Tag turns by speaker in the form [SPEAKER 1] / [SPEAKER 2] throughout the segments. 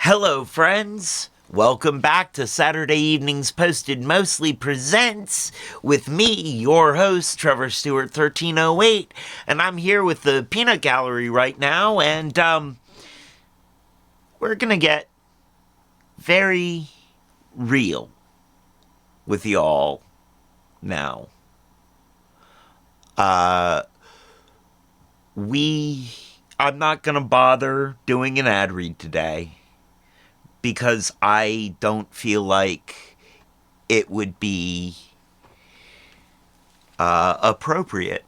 [SPEAKER 1] Hello, friends. Welcome back to Saturday Evenings Posted Mostly Presents with me, your host, Trevor Stewart 1308, and I'm here with the Peanut Gallery right now, and we're gonna get very real with y'all now. I'm not gonna bother doing an ad read today, because I don't feel like it would be appropriate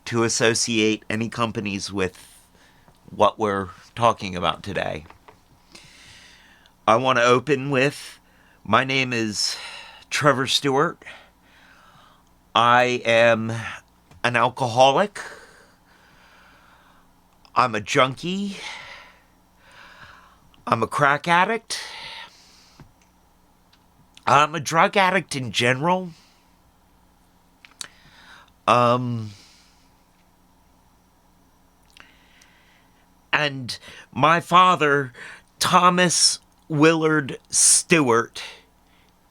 [SPEAKER 1] to associate any companies with what we're talking about today. I want to open with, my name is Trevor Stewart. I am an alcoholic. I'm a junkie. I'm a crack addict. I'm a drug addict in general. And my father, Thomas Willard Stewart,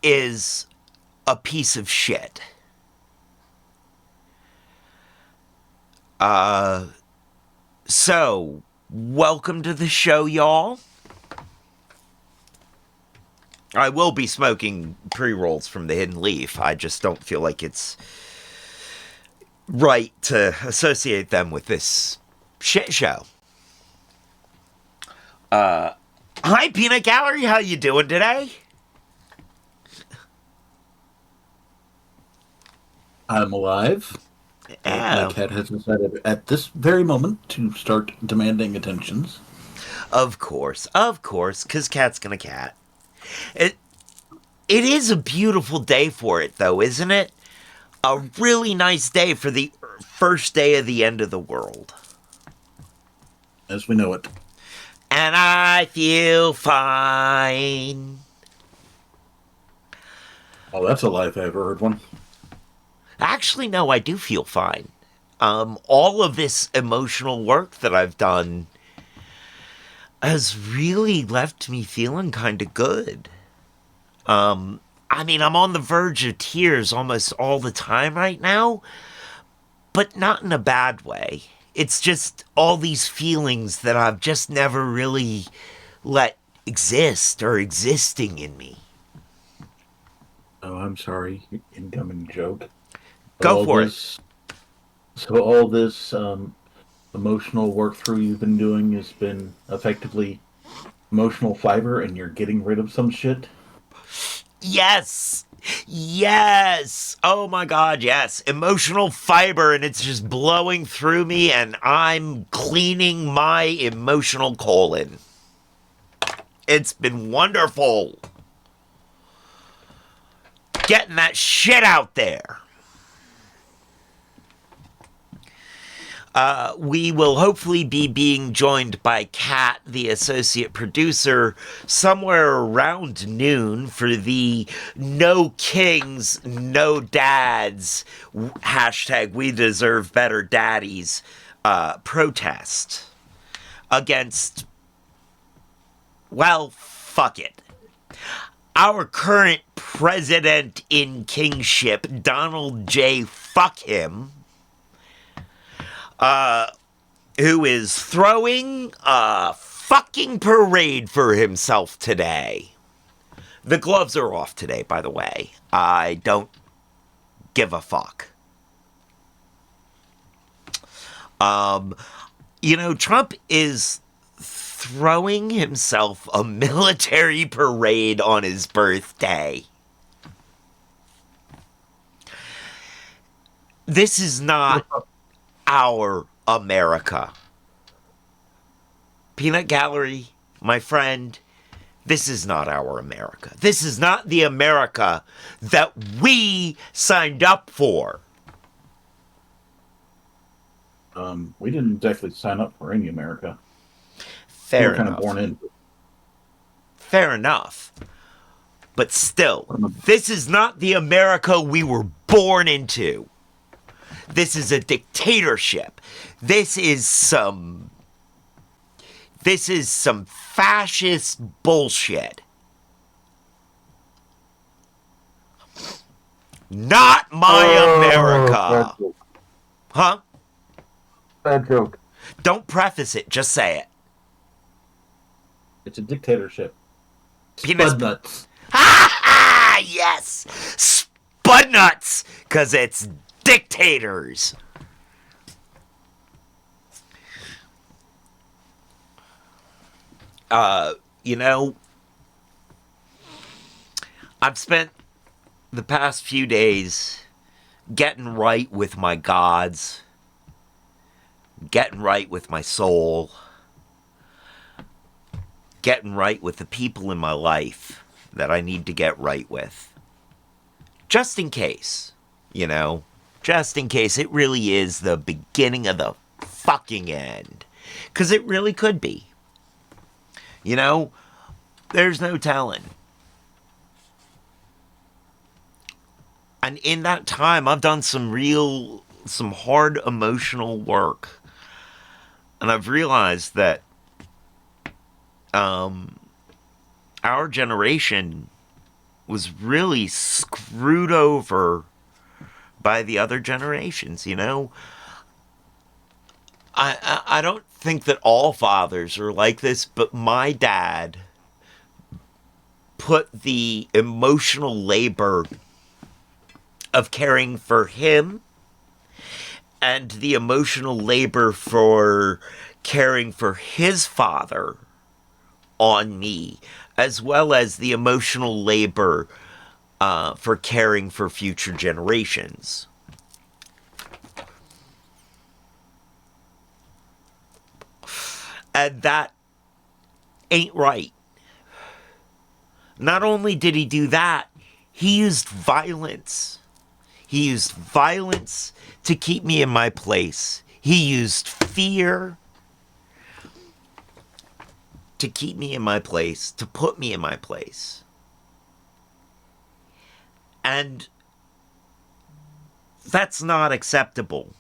[SPEAKER 1] is a piece of shit. So, welcome to the show, y'all. I will be smoking pre-rolls from the Hidden Leaf. I just don't feel like it's right to associate them with this shit show. Hi, Peanut Gallery. How you doing today?
[SPEAKER 2] I'm alive.
[SPEAKER 1] Yeah.
[SPEAKER 2] My cat has decided at this very moment to start demanding attentions.
[SPEAKER 1] Of course, because cat's gonna cat. It is a beautiful day for it, though, isn't it? A really nice day for the first day of the end of the world.
[SPEAKER 2] As we know it.
[SPEAKER 1] And I feel fine.
[SPEAKER 2] Oh, that's a lie if I ever heard one.
[SPEAKER 1] Actually, no, I do feel fine. All of this emotional work that I've done has really left me feeling kind of good. I mean, I'm on the verge of tears almost all the time right now, but not in a bad way. It's just all these feelings that I've just never really let exist or existing in me.
[SPEAKER 2] Oh, I'm sorry. Incoming joke.
[SPEAKER 1] Go
[SPEAKER 2] All
[SPEAKER 1] for it.
[SPEAKER 2] this, so all this emotional work through you've been doing has been effectively emotional fiber, and you're getting rid of some shit.
[SPEAKER 1] Yes! Yes! Oh my god, yes. Emotional fiber, and it's just blowing through me, and I'm cleaning my emotional colon. It's been wonderful. Getting that shit out there. We will hopefully be being joined by Kat, the associate producer, somewhere around noon for the No Kings, No Dads hashtag We Deserve Better Daddies protest against, well, fuck it. Our current president in kingship, Donald J. Fuck him, who is throwing a fucking parade for himself today. The gloves are off today, by the way. I don't give a fuck. Trump is throwing himself a military parade on his birthday. This is not our America. Peanut Gallery, my friend, this is not our America. This is not the America that we signed up for.
[SPEAKER 2] We didn't exactly sign up for any America. We
[SPEAKER 1] Fair
[SPEAKER 2] were kind of
[SPEAKER 1] enough.
[SPEAKER 2] born in.
[SPEAKER 1] Fair enough. But still, this is not the America we were born into. This is a dictatorship. This is some This is some fascist bullshit. Not my
[SPEAKER 2] Oh, bad
[SPEAKER 1] America.
[SPEAKER 2] joke.
[SPEAKER 1] Huh?
[SPEAKER 2] Bad joke.
[SPEAKER 1] Don't preface it, just say it.
[SPEAKER 2] It's a dictatorship.
[SPEAKER 1] Penis.
[SPEAKER 2] Spud nuts.
[SPEAKER 1] Ha ha! Yes! Spud nuts! Because it's dictators. You know, I've spent the past few days getting right with my gods, getting right with my soul, getting right with the people in my life that I need to get right with. Just in case, you know, just in case it really is the beginning of the fucking end. Because it really could be. You know, there's no telling. And in that time, I've done some hard emotional work. And I've realized that our generation was really screwed over by the other generations, you know? I don't think that all fathers are like this, but my dad put the emotional labor of caring for him and the emotional labor for caring for his father on me, as well as the emotional labor for caring for future generations. And that ain't right. Not only did he do that, he used violence. He used violence to keep me in my place. He used fear to keep me in my place, to put me in my place. And that's not acceptable.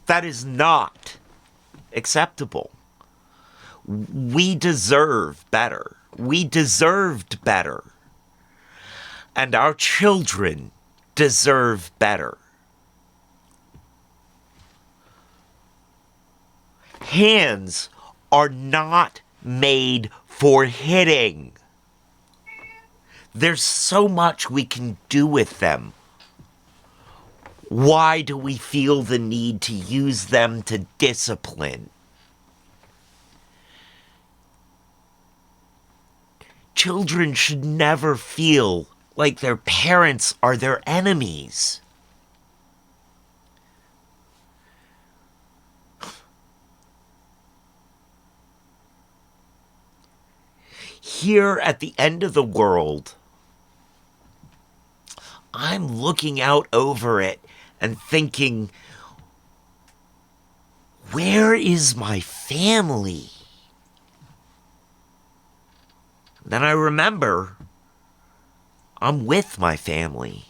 [SPEAKER 1] That is not acceptable. We deserve better. We deserved better. And our children deserve better. Hands are not made for hitting. There's so much we can do with them. Why do we feel the need to use them to discipline? Children should never feel like their parents are their enemies. Here at the end of the world, I'm looking out over it and thinking, where is my family? Then I remember I'm with my family.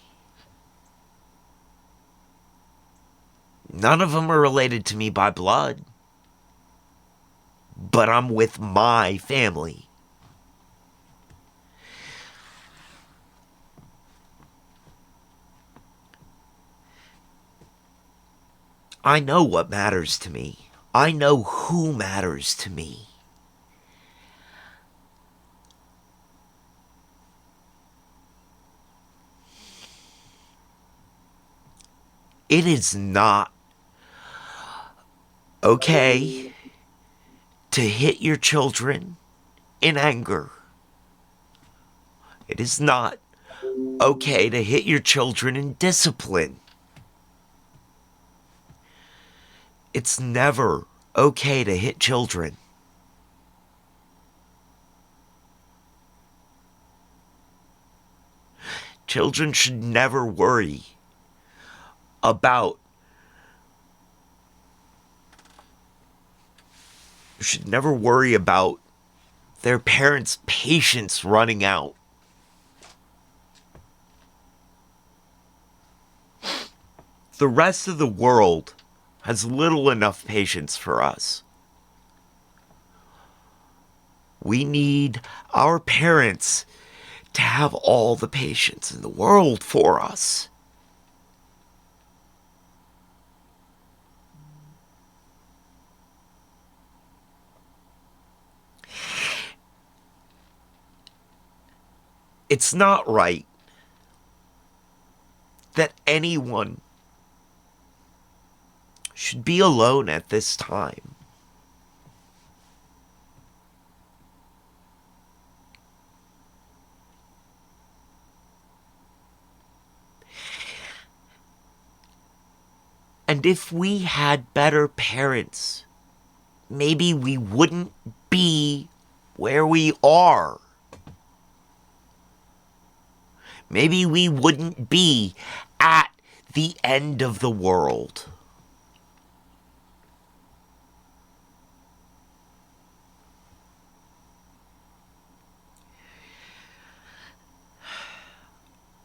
[SPEAKER 1] None of them are related to me by blood, but I'm with my family. I know what matters to me. I know who matters to me. It is not okay to hit your children in anger. It is not okay to hit your children in discipline. It's never okay to hit children. Children should never worry about their parents' patience running out. The rest of the world has little enough patience for us. We need our parents to have all the patience in the world for us. It's not right that anyone should be alone at this time. And if we had better parents, maybe we wouldn't be where we are. Maybe we wouldn't be at the end of the world.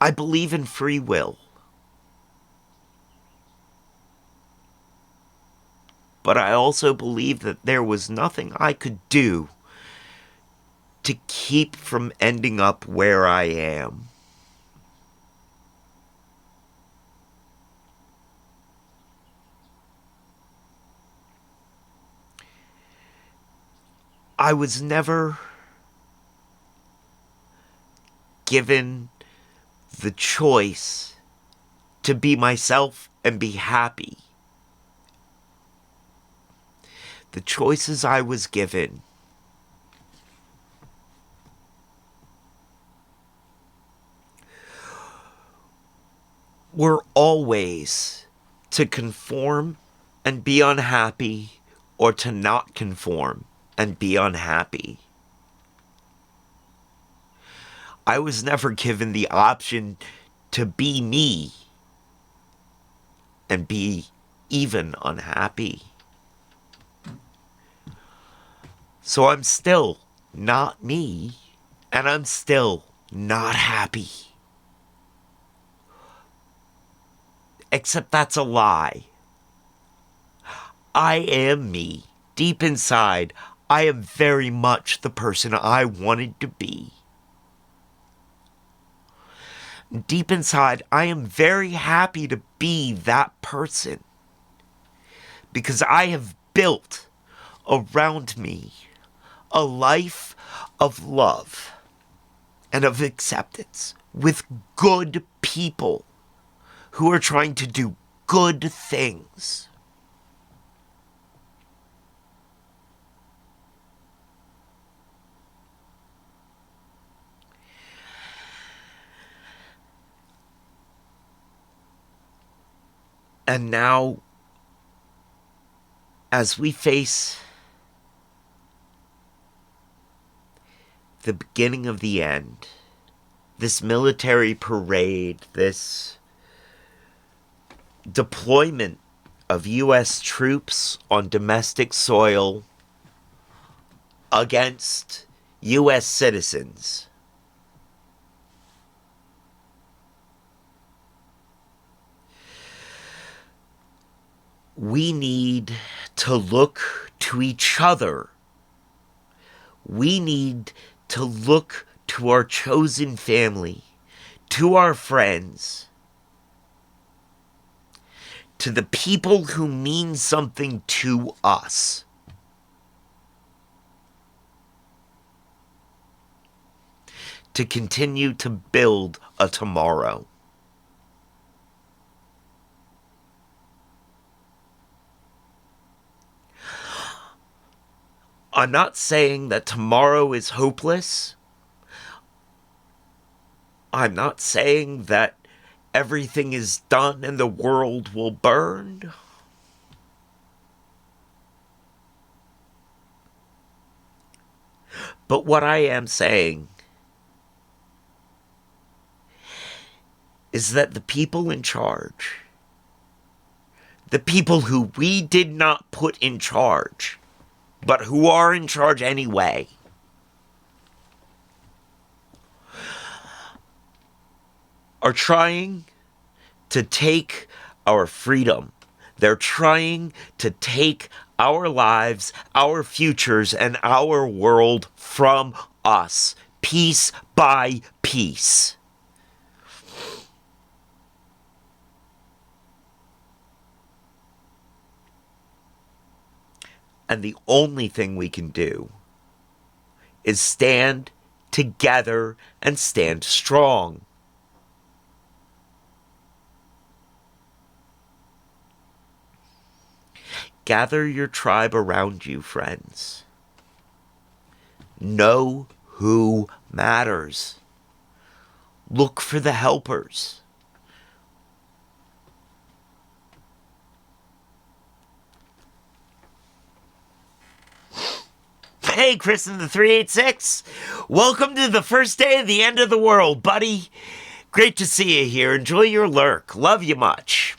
[SPEAKER 1] I believe in free will. But I also believe that there was nothing I could do to keep from ending up where I am. I was never given the choice to be myself and be happy. The choices I was given were always to conform and be unhappy, or to not conform and be unhappy. I was never given the option to be me and be even unhappy. So I'm still not me, and I'm still not happy. Except that's a lie. I am me. Deep inside, I am very much the person I wanted to be. Deep inside, I am very happy to be that person. Because I have built around me a life of love and of acceptance with good people who are trying to do good things. And now, as we face the beginning of the end, this military parade, this deployment of U.S. troops on domestic soil against U.S. citizens, we need to look to each other. We need to look to our chosen family, to our friends, to the people who mean something to us. To continue to build a tomorrow. I'm not saying that tomorrow is hopeless. I'm not saying that everything is done and the world will burn. But what I am saying is that the people in charge, the people who we did not put in charge, but who are in charge anyway, are trying to take our freedom. They're trying to take our lives, our futures, and our world from us, piece by piece. And the only thing we can do is stand together and stand strong. Gather your tribe around you, friends. Know who matters. Look for the helpers. Hey, Chris in the 386. Welcome to the first day of the end of the world, buddy. Great to see you here. Enjoy your lurk. Love you much.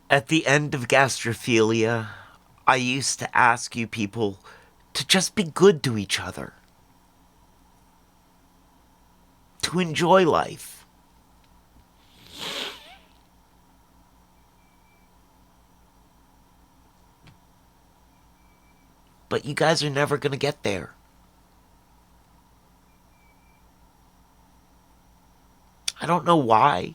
[SPEAKER 1] At the end of Gastrophilia, I used to ask you people to just be good to each other, to enjoy life. But you guys are never going to get there. I don't know why.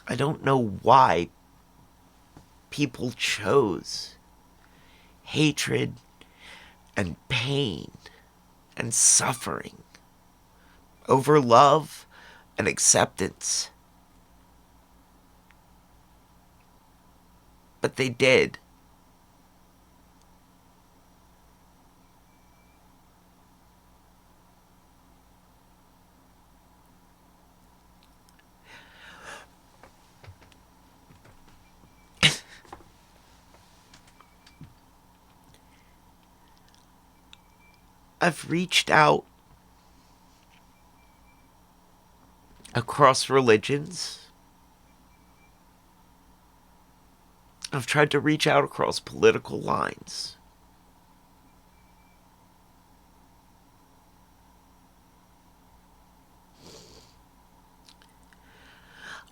[SPEAKER 1] I don't know why people chose hatred and pain and suffering over love and acceptance. But they did. I've reached out across religions. I've tried to reach out across political lines.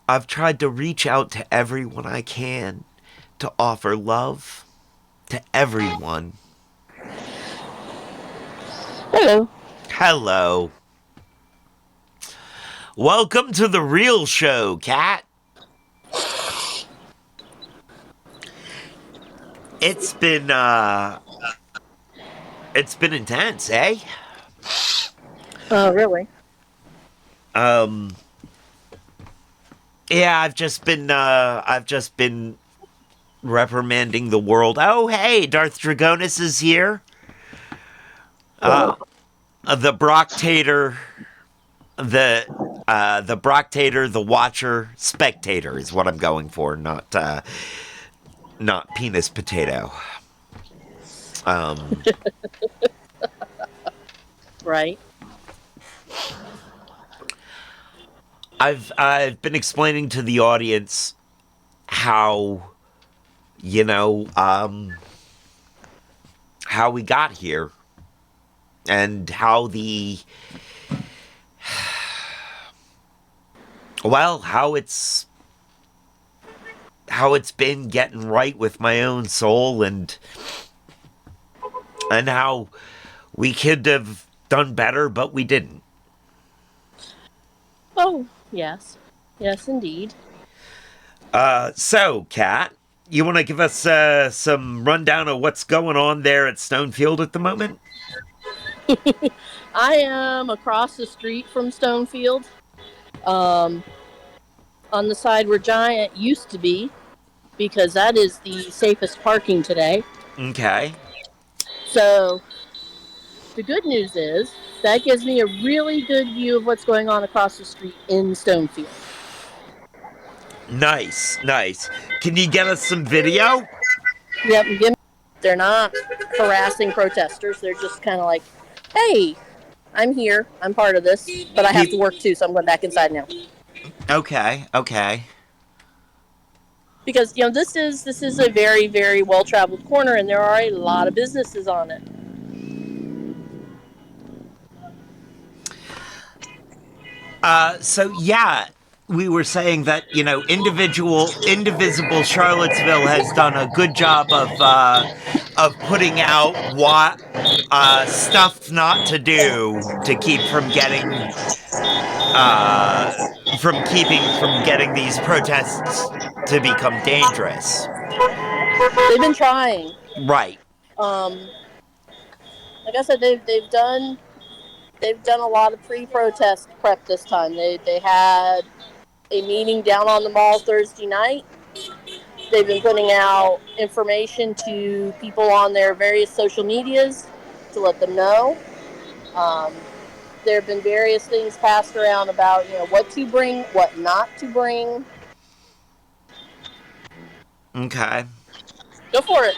[SPEAKER 1] I've tried to reach out to everyone I can to offer love to everyone.
[SPEAKER 3] Hello.
[SPEAKER 1] Hello. Welcome to the real show, Kat. It's been intense, eh?
[SPEAKER 3] Oh, really?
[SPEAKER 1] Yeah, I've just been reprimanding the world. Oh, hey, Darth Dragonis is here. The Broctator, the Broctator, the Watcher, Spectator is what I'm going for, not penis potato.
[SPEAKER 3] Right.
[SPEAKER 1] I've been explaining to the audience how, how we got here and how how it's been getting right with my own soul, and how we could have done better, but we didn't.
[SPEAKER 3] Oh, yes. Yes, indeed.
[SPEAKER 1] So, Kat, you want to give us some rundown of what's going on there at Stonefield at the moment?
[SPEAKER 3] I am across the street from Stonefield, on the side where Giant used to be, because that is the safest parking today.
[SPEAKER 1] Okay.
[SPEAKER 3] So, the good news is that gives me a really good view of what's going on across the street in Stonefield.
[SPEAKER 1] Nice, nice. Can you get us some video?
[SPEAKER 3] Yep, give They're not harassing protesters. They're just kind of like, hey, I'm here. I'm part of this, but I have to work too, so I'm going back inside now.
[SPEAKER 1] Okay.
[SPEAKER 3] Because this is a very, very well traveled corner, and there are a lot of businesses on it.
[SPEAKER 1] So yeah, we were saying that indivisible Charlottesville has done a good job of putting out what stuff not to do to keep from getting these protests to become dangerous.
[SPEAKER 3] They've been trying.
[SPEAKER 1] Right.
[SPEAKER 3] Like I said, they've done a lot of pre-protest prep this time. They had a meeting down on the mall Thursday night. They've been putting out information to people on their various social medias to let them know. There have been various things passed around about what to bring, what not to bring.
[SPEAKER 1] Okay.
[SPEAKER 3] Go for it.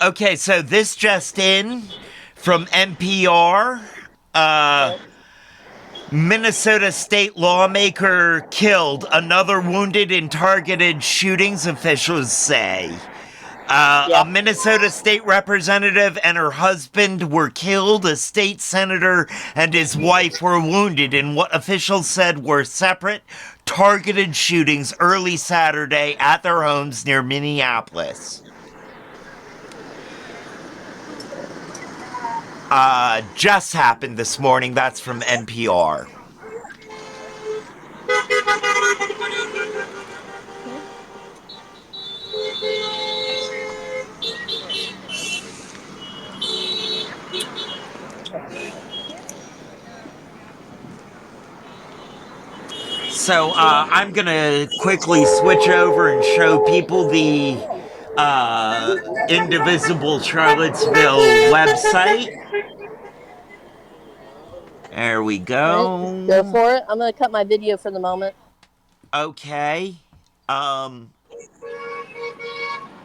[SPEAKER 1] Okay, so this just in from NPR. Minnesota state lawmaker killed, another wounded in targeted shootings, officials say. A Minnesota state representative and her husband were killed. A state senator and his wife were wounded in what officials said were separate, targeted shootings early Saturday at their homes near Minneapolis. Just happened this morning. That's from NPR. So I'm going to quickly switch over and show people the Indivisible Charlottesville website. There we go.
[SPEAKER 3] Right, go for it. I'm going to cut my video for the moment.
[SPEAKER 1] Okay.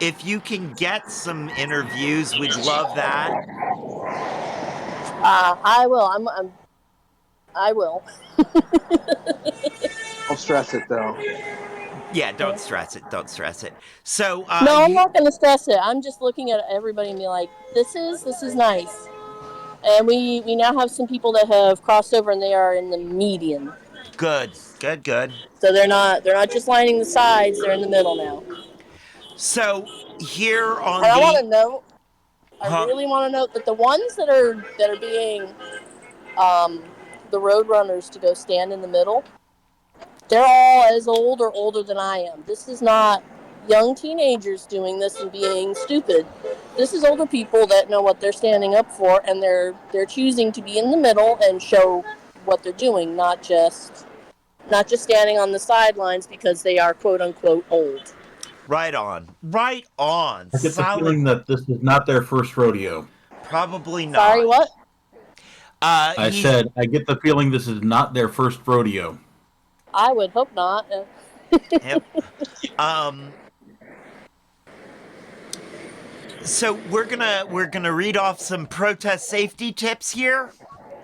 [SPEAKER 1] If you can get some interviews, we'd love that.
[SPEAKER 3] I will. I will.
[SPEAKER 4] Don't stress it though.
[SPEAKER 1] Yeah, don't stress it. Don't stress it. So
[SPEAKER 3] no, I'm not going to stress it. I'm just looking at everybody and be like, this is nice. And we now have some people that have crossed over, and they are in the median.
[SPEAKER 1] Good.
[SPEAKER 3] So they're not just lining the sides; they're in the middle now.
[SPEAKER 1] So here on
[SPEAKER 3] and
[SPEAKER 1] the,
[SPEAKER 3] I want to note, I really want to note that the ones that are being the road runners to go stand in the middle, they're all as old or older than I am. This is not young teenagers doing this and being stupid. This is older people that know what they're standing up for, and they're choosing to be in the middle and show what they're doing, not just standing on the sidelines because they are quote unquote old.
[SPEAKER 1] Right on.
[SPEAKER 2] I get the feeling that this is not their first rodeo.
[SPEAKER 1] Probably not.
[SPEAKER 3] Sorry, what?
[SPEAKER 2] I said I get the feeling this is not their first rodeo.
[SPEAKER 3] I would hope not.
[SPEAKER 1] Yep. So we're gonna read off some protest safety tips here.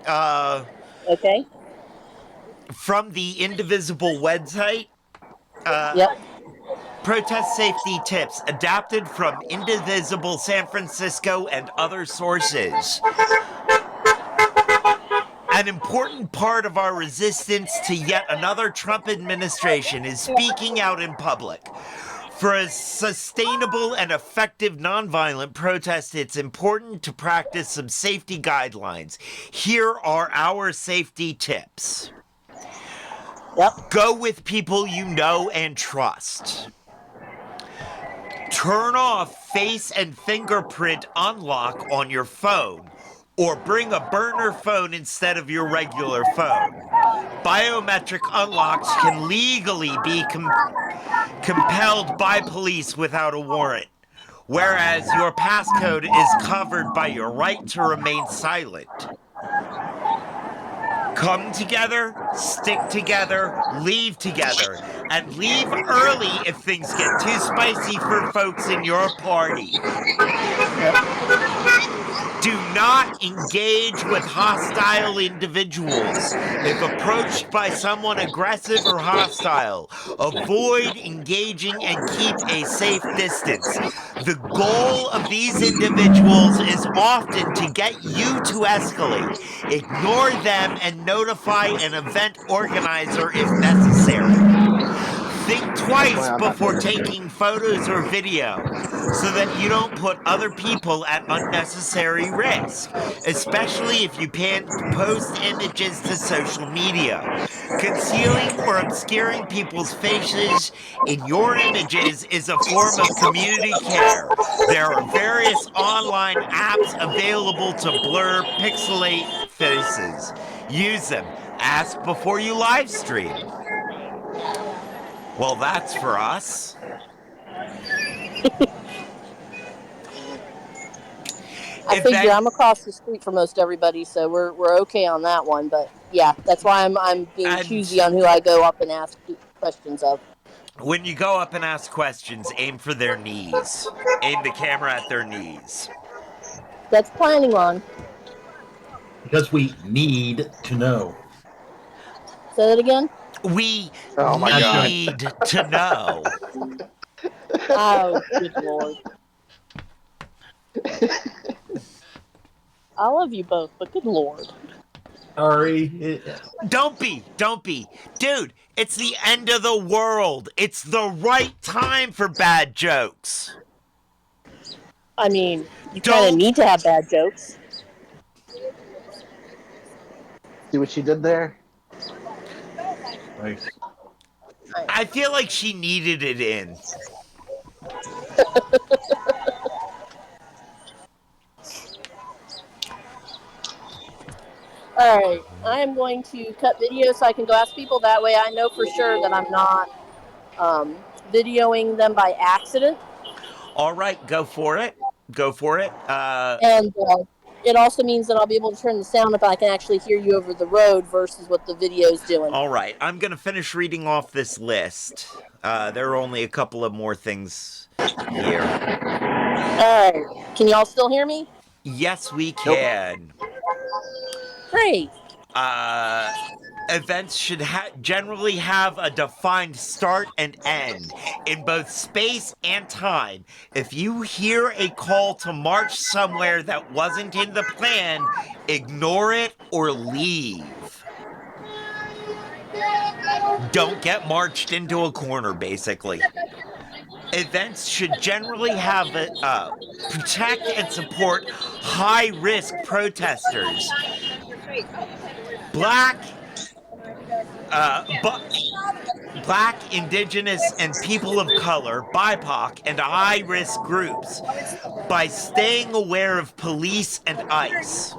[SPEAKER 3] Okay.
[SPEAKER 1] From the Indivisible website.
[SPEAKER 3] Yep.
[SPEAKER 1] Protest safety tips adapted from Indivisible San Francisco and other sources. An important part of our resistance to yet another Trump administration is speaking out in public. For a sustainable and effective nonviolent protest, it's important to practice some safety guidelines. Here are our safety tips.
[SPEAKER 3] Yep.
[SPEAKER 1] Go with people you know and trust. Turn off face and fingerprint unlock on your phone, or bring a burner phone instead of your regular phone. Biometric unlocks can legally be compelled by police without a warrant, whereas your passcode is covered by your right to remain silent. Come together, stick together, leave together. And leave early if things get too spicy for folks in your party. Do not engage with hostile individuals. If approached by someone aggressive or hostile, avoid engaging and keep a safe distance. The goal of these individuals is often to get you to escalate. Ignore them and notify an event organizer if necessary. Think twice
[SPEAKER 4] I'm not
[SPEAKER 1] before
[SPEAKER 4] doing this.
[SPEAKER 1] taking photos or video so that you don't put other people at unnecessary risk, especially if you plan to post images to social media. Concealing or obscuring people's faces in your images is a form of community care. There are various online apps available to blur, pixelate faces. Use them. Ask before you live stream. Well, that's for us.
[SPEAKER 3] I figure I'm across the street from most everybody, so we're okay on that one. But yeah, that's why I'm being choosy on who I go up and ask questions of.
[SPEAKER 1] When you go up and ask questions, aim for their knees. Aim the camera at their knees.
[SPEAKER 3] That's planning on.
[SPEAKER 2] Because we need to know.
[SPEAKER 3] Say that again.
[SPEAKER 1] We
[SPEAKER 4] Oh my God.
[SPEAKER 1] need to know.
[SPEAKER 3] Oh, good lord. I love you both, but good lord.
[SPEAKER 2] Sorry.
[SPEAKER 1] Don't be. Dude, it's the end of the world. It's the right time for bad jokes.
[SPEAKER 3] I mean, you kind of need to have bad jokes.
[SPEAKER 4] See what she did there?
[SPEAKER 2] Nice.
[SPEAKER 1] I feel like she needed it in.
[SPEAKER 3] Alright, I am going to cut video so I can go ask people. That way I know for sure that I'm not videoing them by accident.
[SPEAKER 1] All right, go for it.
[SPEAKER 3] And it also means that I'll be able to turn the sound up and I can actually hear you over the road versus what the video's doing.
[SPEAKER 1] All right, I'm going to finish reading off this list. There are only a couple of more things here.
[SPEAKER 3] Alright, can y'all still hear me?
[SPEAKER 1] Yes, we can.
[SPEAKER 3] Great.
[SPEAKER 1] Events should generally have a defined start and end in both space and time. If you hear a call to march somewhere that wasn't in the plan, ignore it or leave. Don't get marched into a corner, basically. Events should generally have protect and support high-risk protesters. Black, indigenous, and people of color, BIPOC, and high-risk groups by staying aware of police and ICE.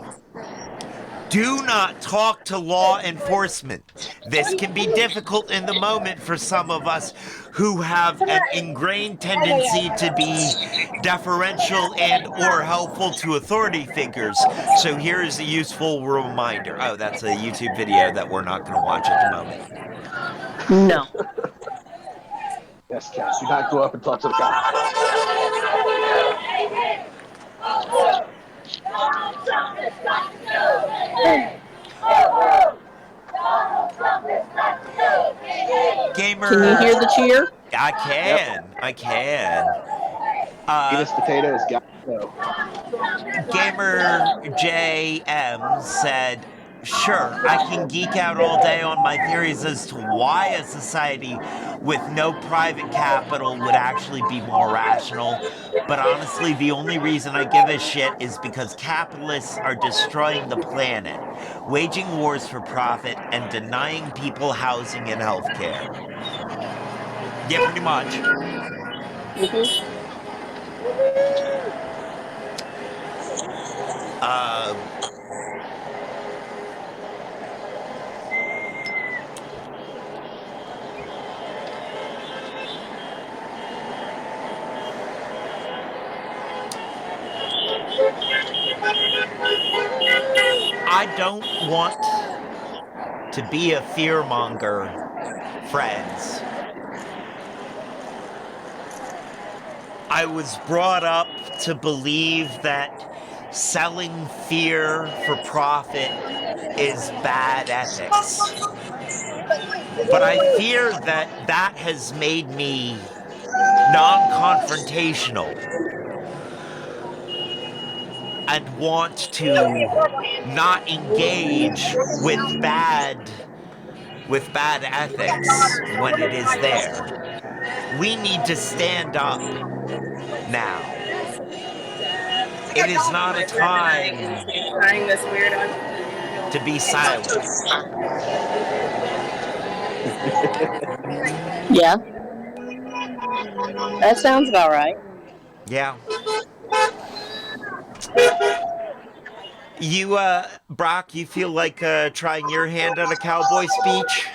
[SPEAKER 1] Do not talk to law enforcement. This can be difficult in the moment for some of us who have an ingrained tendency to be deferential and or helpful to authority figures. So here is a useful reminder. Oh, that's a YouTube video that we're not going to watch at the moment.
[SPEAKER 3] No.
[SPEAKER 4] Yes, Cass. Do not go up and talk to the cops.
[SPEAKER 1] Gamer.
[SPEAKER 3] Can you hear the cheer?
[SPEAKER 1] I can.
[SPEAKER 4] Penis potatoes got to go.
[SPEAKER 1] Gamer JM said, sure, I can geek out all day on my theories as to why a society with no private capital would actually be more rational. But honestly, the only reason I give a shit is because capitalists are destroying the planet, waging wars for profit, and denying people housing and healthcare. Yeah, pretty much.
[SPEAKER 3] Mm-hmm.
[SPEAKER 1] I don't want to be a fearmonger, friends. I was brought up to believe that selling fear for profit is bad ethics. But I fear that that has made me non-confrontational and want to not engage with bad ethics when it is there. We need to stand up now. It is not a time
[SPEAKER 5] Trying this weird one.
[SPEAKER 1] to be silent.
[SPEAKER 3] Yeah, that sounds about right.
[SPEAKER 1] Yeah. You, Brock, you feel like trying your hand at a cowboy speech?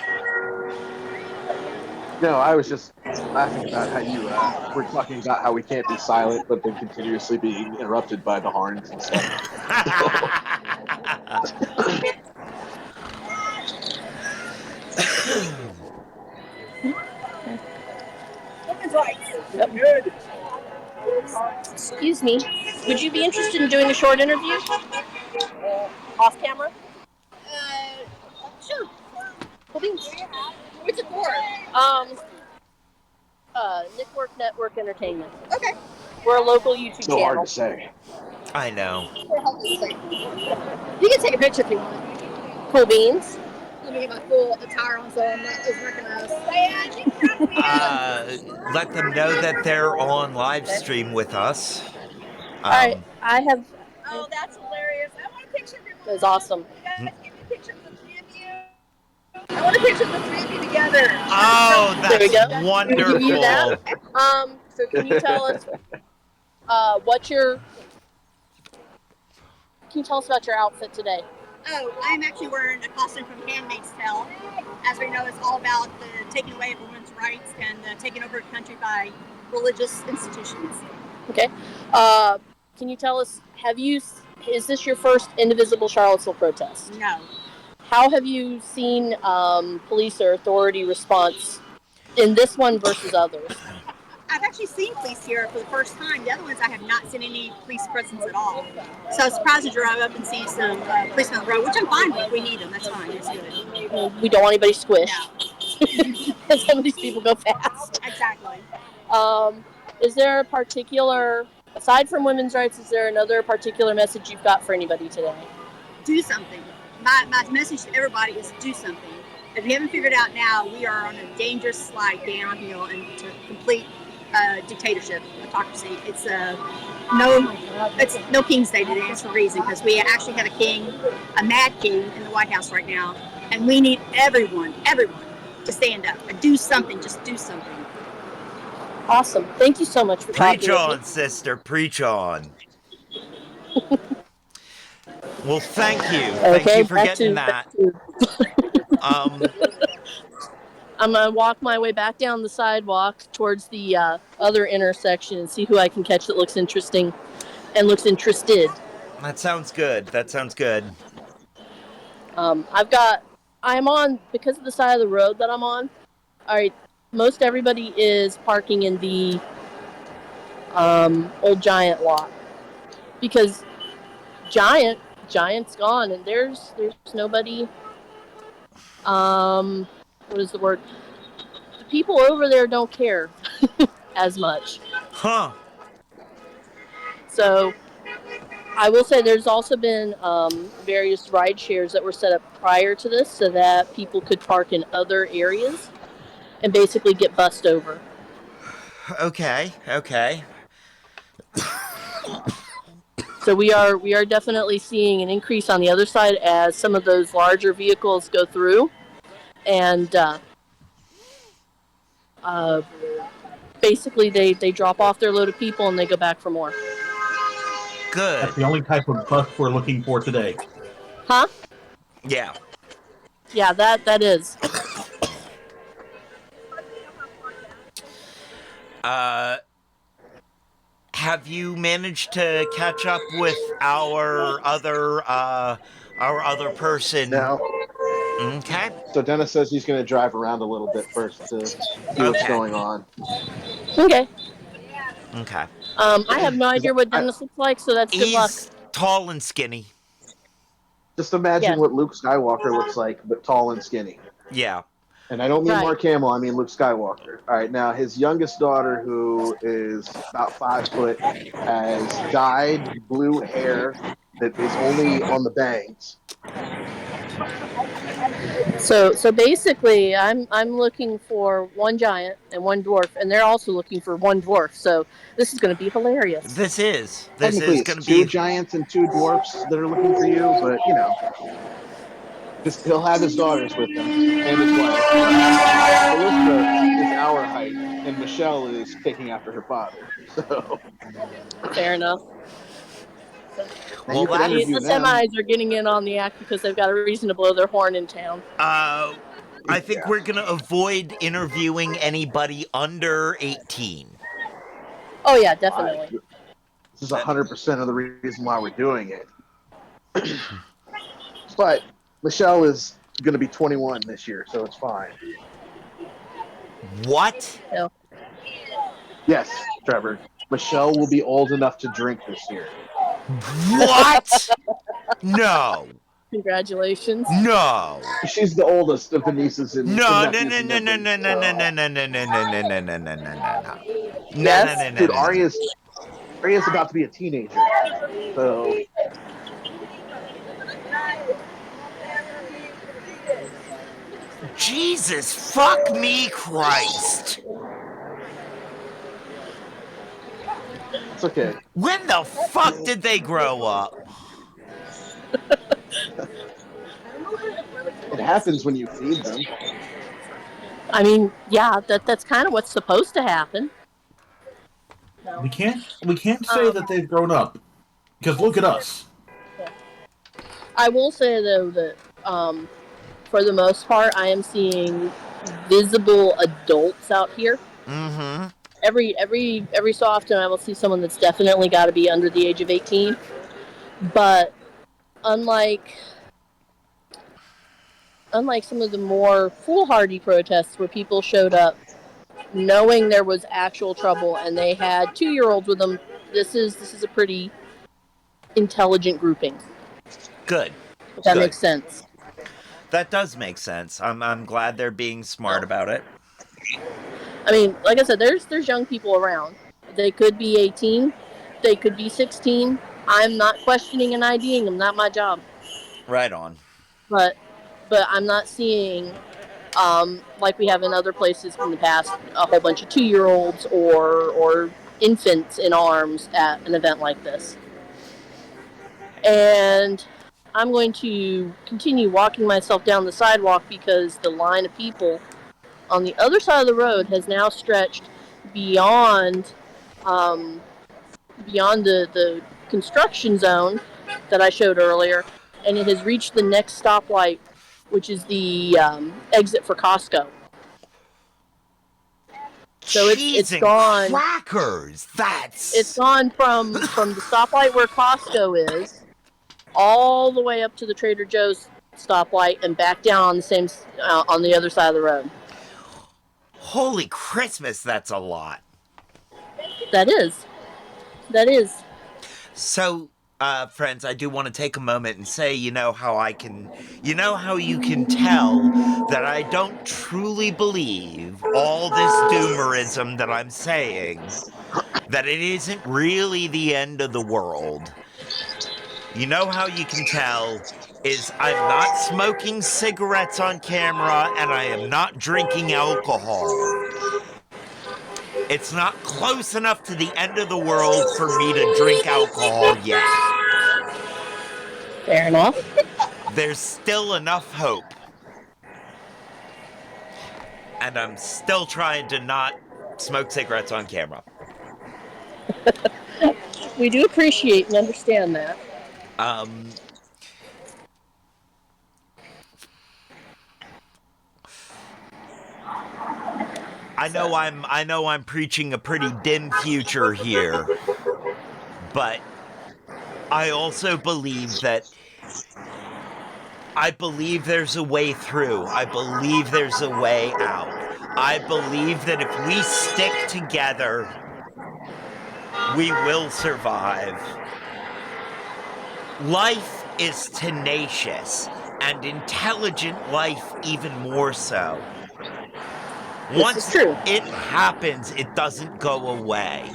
[SPEAKER 4] No, I was just laughing about how you were talking about how we can't be silent, but then continuously being interrupted by the horns and stuff.
[SPEAKER 3] Yep. Excuse me. Would you be interested in doing a short interview? Off camera? Sure. Cool beans. What's it for? Nikwork Network Entertainment. Okay. We're a local YouTube
[SPEAKER 4] So
[SPEAKER 3] channel.
[SPEAKER 4] hard to say.
[SPEAKER 1] I know.
[SPEAKER 3] You can take a picture if you want. Cool beans. Let me get my full attire on so I'm not as recognized.
[SPEAKER 1] Let them know that they're on live stream with us.
[SPEAKER 3] All right, I have. Oh, that's hilarious! I want a picture of you. That's awesome. You guys, give me a picture of the three of you. I want a picture of the three of you together.
[SPEAKER 1] Oh,
[SPEAKER 3] There we
[SPEAKER 1] that's
[SPEAKER 3] go.
[SPEAKER 1] wonderful.
[SPEAKER 3] Give you that. So can you tell us Can you tell us about your outfit today?
[SPEAKER 5] Oh, I'm actually wearing a costume from Handmaid's Tale. As we know, it's all about the taking away of women's rights and taking over the country by religious institutions.
[SPEAKER 3] Okay. Can you tell us, is this your first Indivisible Charlottesville protest?
[SPEAKER 5] No.
[SPEAKER 3] How have you seen police or authority response in this one versus others?
[SPEAKER 5] I've actually seen police here for the first time. The other ones I have not seen any police presence at all. So I was surprised to drive up and see some policemen on the road, which I'm fine with. We need them. That's fine. It's good.
[SPEAKER 3] We don't want anybody squished.
[SPEAKER 5] No.
[SPEAKER 3] Some of these people go fast.
[SPEAKER 5] Exactly.
[SPEAKER 3] Is there a particular, aside from women's rights, is there another particular message you've got for anybody today?
[SPEAKER 5] Do something. My message to everybody is do something. If you haven't figured out now, we are on a dangerous slide downhill into complete dictatorship, autocracy. It's no King's Day today. It's for a reason, because we actually have a king, a mad king in the White House right now, and we need everyone to stand up and do something. Just do something.
[SPEAKER 3] Awesome. Thank you so much for talking
[SPEAKER 1] Preach
[SPEAKER 3] with
[SPEAKER 1] on,
[SPEAKER 3] me.
[SPEAKER 1] sister. Preach on. Well, thank you. Thank you for getting that.
[SPEAKER 3] I'm going to walk my way back down the sidewalk towards the other intersection and see who I can catch that looks interesting and looks interested.
[SPEAKER 1] That sounds good. That sounds good.
[SPEAKER 3] I'm on, because of the side of the road that I'm on, all right, most everybody is parking in the old Giant lot. Because Giant's gone and there's nobody, what is the word? The people over there don't care as much.
[SPEAKER 1] Huh.
[SPEAKER 3] So I will say there's also been various ride shares that were set up prior to this so that people could park in other areas and basically get bussed over.
[SPEAKER 1] Okay.
[SPEAKER 3] So we are definitely seeing an increase on the other side as some of those larger vehicles go through, and basically they drop off their load of people and they go back for more.
[SPEAKER 1] Good.
[SPEAKER 2] That's the only type of bus we're looking for today.
[SPEAKER 3] Huh?
[SPEAKER 1] Yeah.
[SPEAKER 3] Yeah, that is.
[SPEAKER 1] Have you managed to catch up with our other person?
[SPEAKER 4] No.
[SPEAKER 1] Okay.
[SPEAKER 4] So Dennis says he's going to drive around a little bit first to see what's going on.
[SPEAKER 3] Okay.
[SPEAKER 1] Okay.
[SPEAKER 3] I have no idea what Dennis looks like, so that's good luck.
[SPEAKER 1] He's tall and skinny.
[SPEAKER 4] Just imagine
[SPEAKER 3] Yes.
[SPEAKER 4] what Luke Skywalker looks like, but tall and skinny.
[SPEAKER 1] Yeah.
[SPEAKER 4] And I don't mean
[SPEAKER 3] Right.
[SPEAKER 4] Mark Hamill, I mean Luke Skywalker. All right, now his youngest daughter, who is about 5 foot, has dyed blue hair that is only on the bangs.
[SPEAKER 3] So basically, I'm looking for one giant and one dwarf, and they're also looking for one dwarf. So this is going to be hilarious.
[SPEAKER 1] This is
[SPEAKER 4] Technically, it's
[SPEAKER 1] going to
[SPEAKER 4] two
[SPEAKER 1] be.
[SPEAKER 4] giants and two dwarfs that are looking for you, but you know, he'll have his daughters with him and his wife. Melissa is our height, and Michelle is taking after her father. So
[SPEAKER 3] Fair enough.
[SPEAKER 4] now
[SPEAKER 1] Well,
[SPEAKER 4] you could
[SPEAKER 1] that-
[SPEAKER 3] The
[SPEAKER 4] interview them.
[SPEAKER 3] semis are getting in on the act because they've got a reason to blow their horn in town.
[SPEAKER 1] I think we're going to avoid interviewing anybody under 18.
[SPEAKER 3] Oh yeah, definitely.
[SPEAKER 4] This is 100% of the reason why we're doing it. But Michelle is going to be 21 this year, so it's fine.
[SPEAKER 1] What?
[SPEAKER 3] No.
[SPEAKER 4] Yes, Trevor. Michelle will be old enough to drink this year.
[SPEAKER 1] What? No.
[SPEAKER 3] Congratulations.
[SPEAKER 1] No.
[SPEAKER 4] She's the oldest of the nieces and
[SPEAKER 1] No, no,
[SPEAKER 4] nephews
[SPEAKER 1] no,
[SPEAKER 4] and
[SPEAKER 1] no, no, no, no,
[SPEAKER 4] siblings,
[SPEAKER 1] no, no, no, no, no, no, no, no, no, no, no, no.
[SPEAKER 3] Yes.
[SPEAKER 4] so- Dude, Arya's about to be a teenager. So
[SPEAKER 1] Jesus, fuck me, Christ.
[SPEAKER 4] it's okay.
[SPEAKER 1] When the fuck did they grow up?
[SPEAKER 4] It happens when you feed them.
[SPEAKER 3] I mean, yeah, that's kind of what's supposed to happen.
[SPEAKER 2] We can't say that they've grown up because look at us.
[SPEAKER 3] I will say though that for the most part, I am seeing visible adults out here.
[SPEAKER 1] Mm-hmm.
[SPEAKER 3] Every so often, I will see someone that's definitely got to be under the age of 18. But unlike some of the more foolhardy protests where people showed up knowing there was actual trouble and they had 2-year-olds with them, this is a pretty intelligent grouping.
[SPEAKER 1] Good.
[SPEAKER 3] If that
[SPEAKER 1] Good.
[SPEAKER 3] makes sense.
[SPEAKER 1] That does make sense. I'm glad they're being smart about it.
[SPEAKER 3] I mean, like I said, there's young people around. They could be 18, they could be 16. I'm not questioning and IDing them. Not my job.
[SPEAKER 1] Right on.
[SPEAKER 3] But I'm not seeing, like we have in other places in the past, a whole bunch of 2-year-olds or infants in arms at an event like this. And I'm going to continue walking myself down the sidewalk because the line of people on the other side of the road has now stretched beyond the construction zone that I showed earlier, and it has reached the next stoplight, which is the exit for Costco. So it's gone.
[SPEAKER 1] Crackers.
[SPEAKER 3] It's gone from the stoplight where Costco is, all the way up to the Trader Joe's stoplight, and back down on the same on the other side of the road.
[SPEAKER 1] Holy Christmas, that's a lot.
[SPEAKER 3] That is.
[SPEAKER 1] So, friends, I do want to take a moment and say, you know how you can tell that I don't truly believe all this doomerism that I'm saying, that it isn't really the end of the world. You know how you can tell is I'm not smoking cigarettes on camera and I am not drinking alcohol. It's not close enough to the end of the world for me to drink alcohol yet.
[SPEAKER 3] Fair enough.
[SPEAKER 1] There's still enough hope. And I'm still trying to not smoke cigarettes on camera.
[SPEAKER 3] We do appreciate and understand that.
[SPEAKER 1] I know I'm preaching a pretty dim future here, but I also believe there's a way through. I believe there's a way out. I believe that if we stick together, We will survive. Life is tenacious, and intelligent life even more so.
[SPEAKER 3] This is
[SPEAKER 1] Once
[SPEAKER 3] true.
[SPEAKER 1] it happens, it doesn't go away.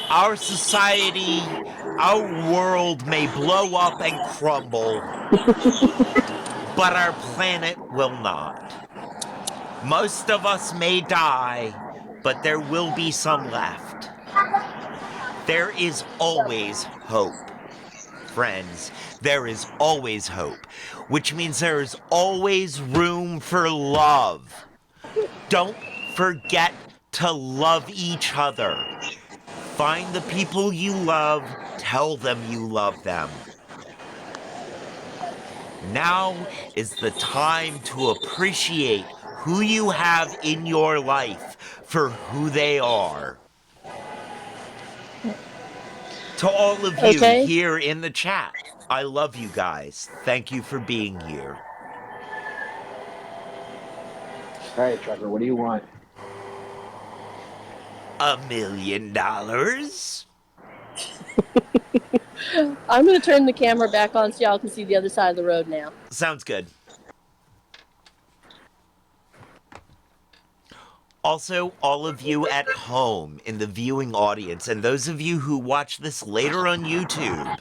[SPEAKER 1] Our society, our world may blow up and crumble, but our planet will not. Most of us may die, but there will be some left. There is always hope. Friends, there is always hope, which means there is always room for love. Don't forget to love each other. Find the people you love, tell them you love them. Now is the time to appreciate who you have in your life for who they are. To all of you
[SPEAKER 3] Okay.
[SPEAKER 1] here in the chat, I love you guys. Thank you for being here.
[SPEAKER 4] All right, Trevor, what do you want?
[SPEAKER 1] $1 million?
[SPEAKER 3] I'm going to turn the camera back on so y'all can see the other side of the road now.
[SPEAKER 1] Sounds good. Also, all of you at home in the viewing audience, and those of you who watch this later on YouTube,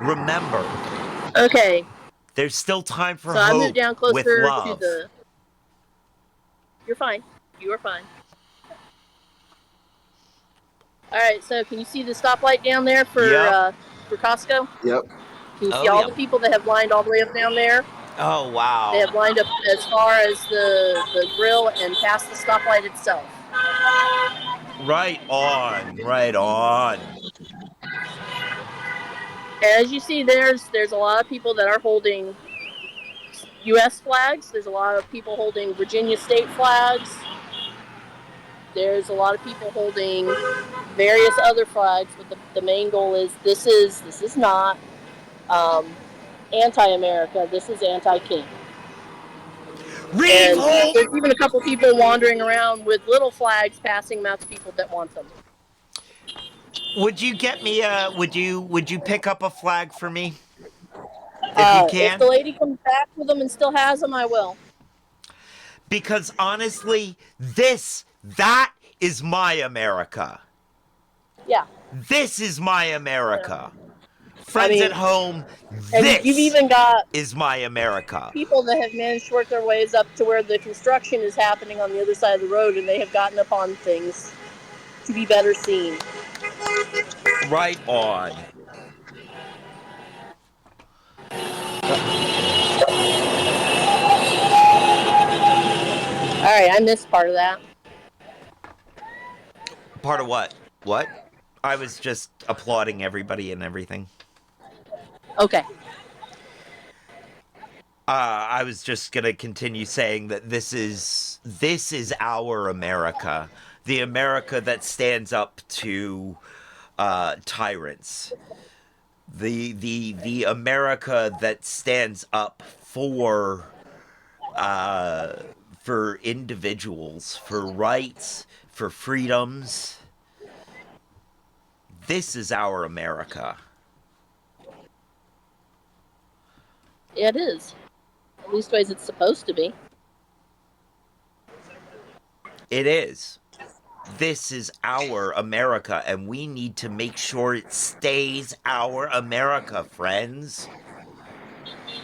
[SPEAKER 1] remember,
[SPEAKER 3] Okay.
[SPEAKER 1] there's still time for
[SPEAKER 3] So I moved
[SPEAKER 1] hope
[SPEAKER 3] down
[SPEAKER 1] with
[SPEAKER 3] closer to
[SPEAKER 1] love.
[SPEAKER 3] the... You're fine. You are fine. Alright, so can you see the stoplight down there for
[SPEAKER 1] Yep.
[SPEAKER 3] for Costco?
[SPEAKER 4] Yep.
[SPEAKER 3] Can you see
[SPEAKER 1] Oh,
[SPEAKER 3] all
[SPEAKER 1] yeah.
[SPEAKER 3] the people that have lined all the way up down there?
[SPEAKER 1] Oh,
[SPEAKER 3] They
[SPEAKER 1] wow.
[SPEAKER 3] have lined up as far as the grill and past the stoplight itself.
[SPEAKER 1] Right on. Right on.
[SPEAKER 3] And as you see, there's a lot of people that are holding U.S. flags. There's a lot of people holding Virginia state flags. There's a lot of people holding various other flags, but the main goal is this is not anti-America. This is anti-King. And
[SPEAKER 1] Revolt!
[SPEAKER 3] there's even a couple people wandering around with little flags, passing them out to people that want them.
[SPEAKER 1] Would you get me a... Would you pick up a flag for me? If you
[SPEAKER 3] If
[SPEAKER 1] can?
[SPEAKER 3] the lady comes back with them and still has them, I will.
[SPEAKER 1] Because honestly, that is my America.
[SPEAKER 3] Yeah.
[SPEAKER 1] This is my America. Friends
[SPEAKER 3] mean,
[SPEAKER 1] at home,
[SPEAKER 3] And you've
[SPEAKER 1] this
[SPEAKER 3] even got
[SPEAKER 1] is my America.
[SPEAKER 3] people that have managed to work their ways up to where the construction is happening on the other side of the road, and they have gotten up on things to be better seen.
[SPEAKER 1] Right on.
[SPEAKER 3] All right, I missed part of that.
[SPEAKER 1] Part of what? What? I was just applauding everybody and everything.
[SPEAKER 3] Okay.
[SPEAKER 1] I was just gonna continue saying that this is our America, the America that stands up to tyrants, the America that stands up for individuals, for rights, for freedoms. This is our America.
[SPEAKER 3] It is. At least ways it's supposed to be.
[SPEAKER 1] It is. This is our America, and we need to make sure it stays our America, friends.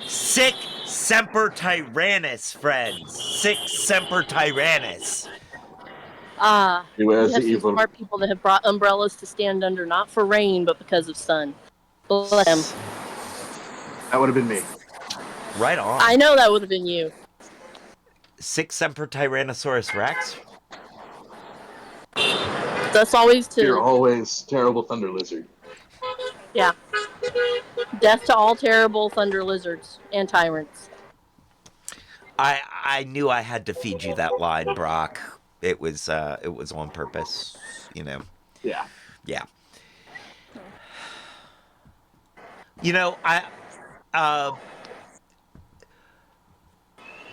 [SPEAKER 1] Sic semper tyrannis, friends. Sic semper tyrannis.
[SPEAKER 4] You
[SPEAKER 3] We
[SPEAKER 4] as
[SPEAKER 3] have
[SPEAKER 4] the
[SPEAKER 3] some
[SPEAKER 4] evil.
[SPEAKER 3] smart people that have brought umbrellas to stand under, not for rain, but because of sun. Bless them.
[SPEAKER 4] That would have been me.
[SPEAKER 1] Right on.
[SPEAKER 3] I know that would have been you.
[SPEAKER 1] Sic semper tyrannosaurus rex.
[SPEAKER 3] That's always
[SPEAKER 4] You're
[SPEAKER 3] to,
[SPEAKER 4] always terrible thunder lizard.
[SPEAKER 3] yeah. Death to all terrible thunder lizards and tyrants.
[SPEAKER 1] I knew I had to feed you that line, Brock. It was on purpose, you know.
[SPEAKER 4] Yeah.
[SPEAKER 1] Yeah.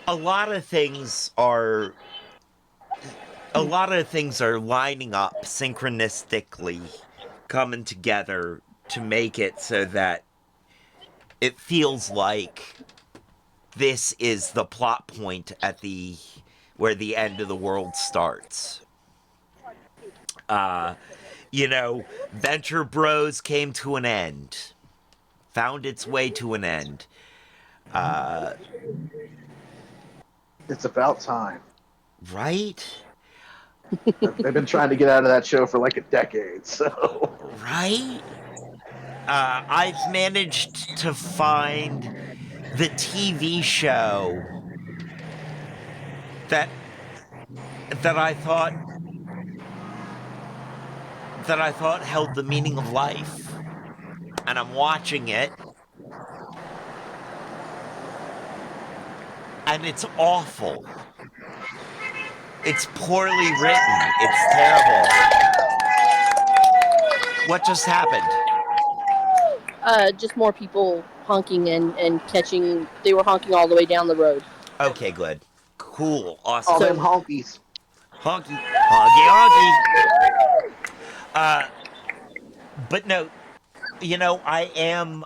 [SPEAKER 1] a lot of things are lining up synchronistically, coming together to make it so that it feels like this is the plot point at the where the end of the world starts. Venture Bros came to an end, found its way to an end.
[SPEAKER 4] It's about time.
[SPEAKER 1] Right?
[SPEAKER 4] They've been trying to get out of that show for like a decade, so.
[SPEAKER 1] Right? I've managed to find the TV show that that I thought held the meaning of life, and I'm watching it, and it's awful. It's poorly written. It's terrible. What just happened?
[SPEAKER 3] Just more people honking and catching. They were honking all the way down the road.
[SPEAKER 1] Okay, good. Cool.
[SPEAKER 4] All
[SPEAKER 1] Awesome.
[SPEAKER 4] them honkies.
[SPEAKER 1] Honky. Honky, honky. But no, I am,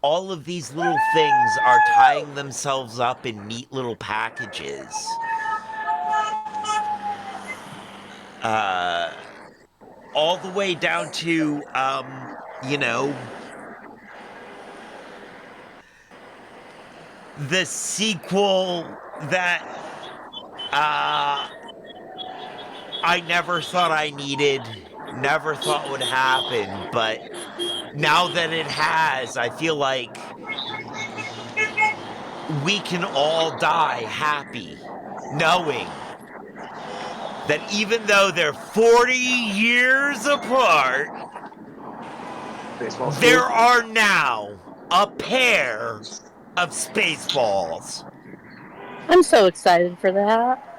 [SPEAKER 1] all of these little things are tying themselves up in neat little packages. All the way down to, the sequel that, I never thought I needed, never thought would happen, but now that it has, I feel like we can all die happy, knowing that even though they're 40 years apart,
[SPEAKER 4] Baseball
[SPEAKER 1] there
[SPEAKER 4] skills.
[SPEAKER 1] are now a pair of Spaceballs.
[SPEAKER 3] I'm so excited for that.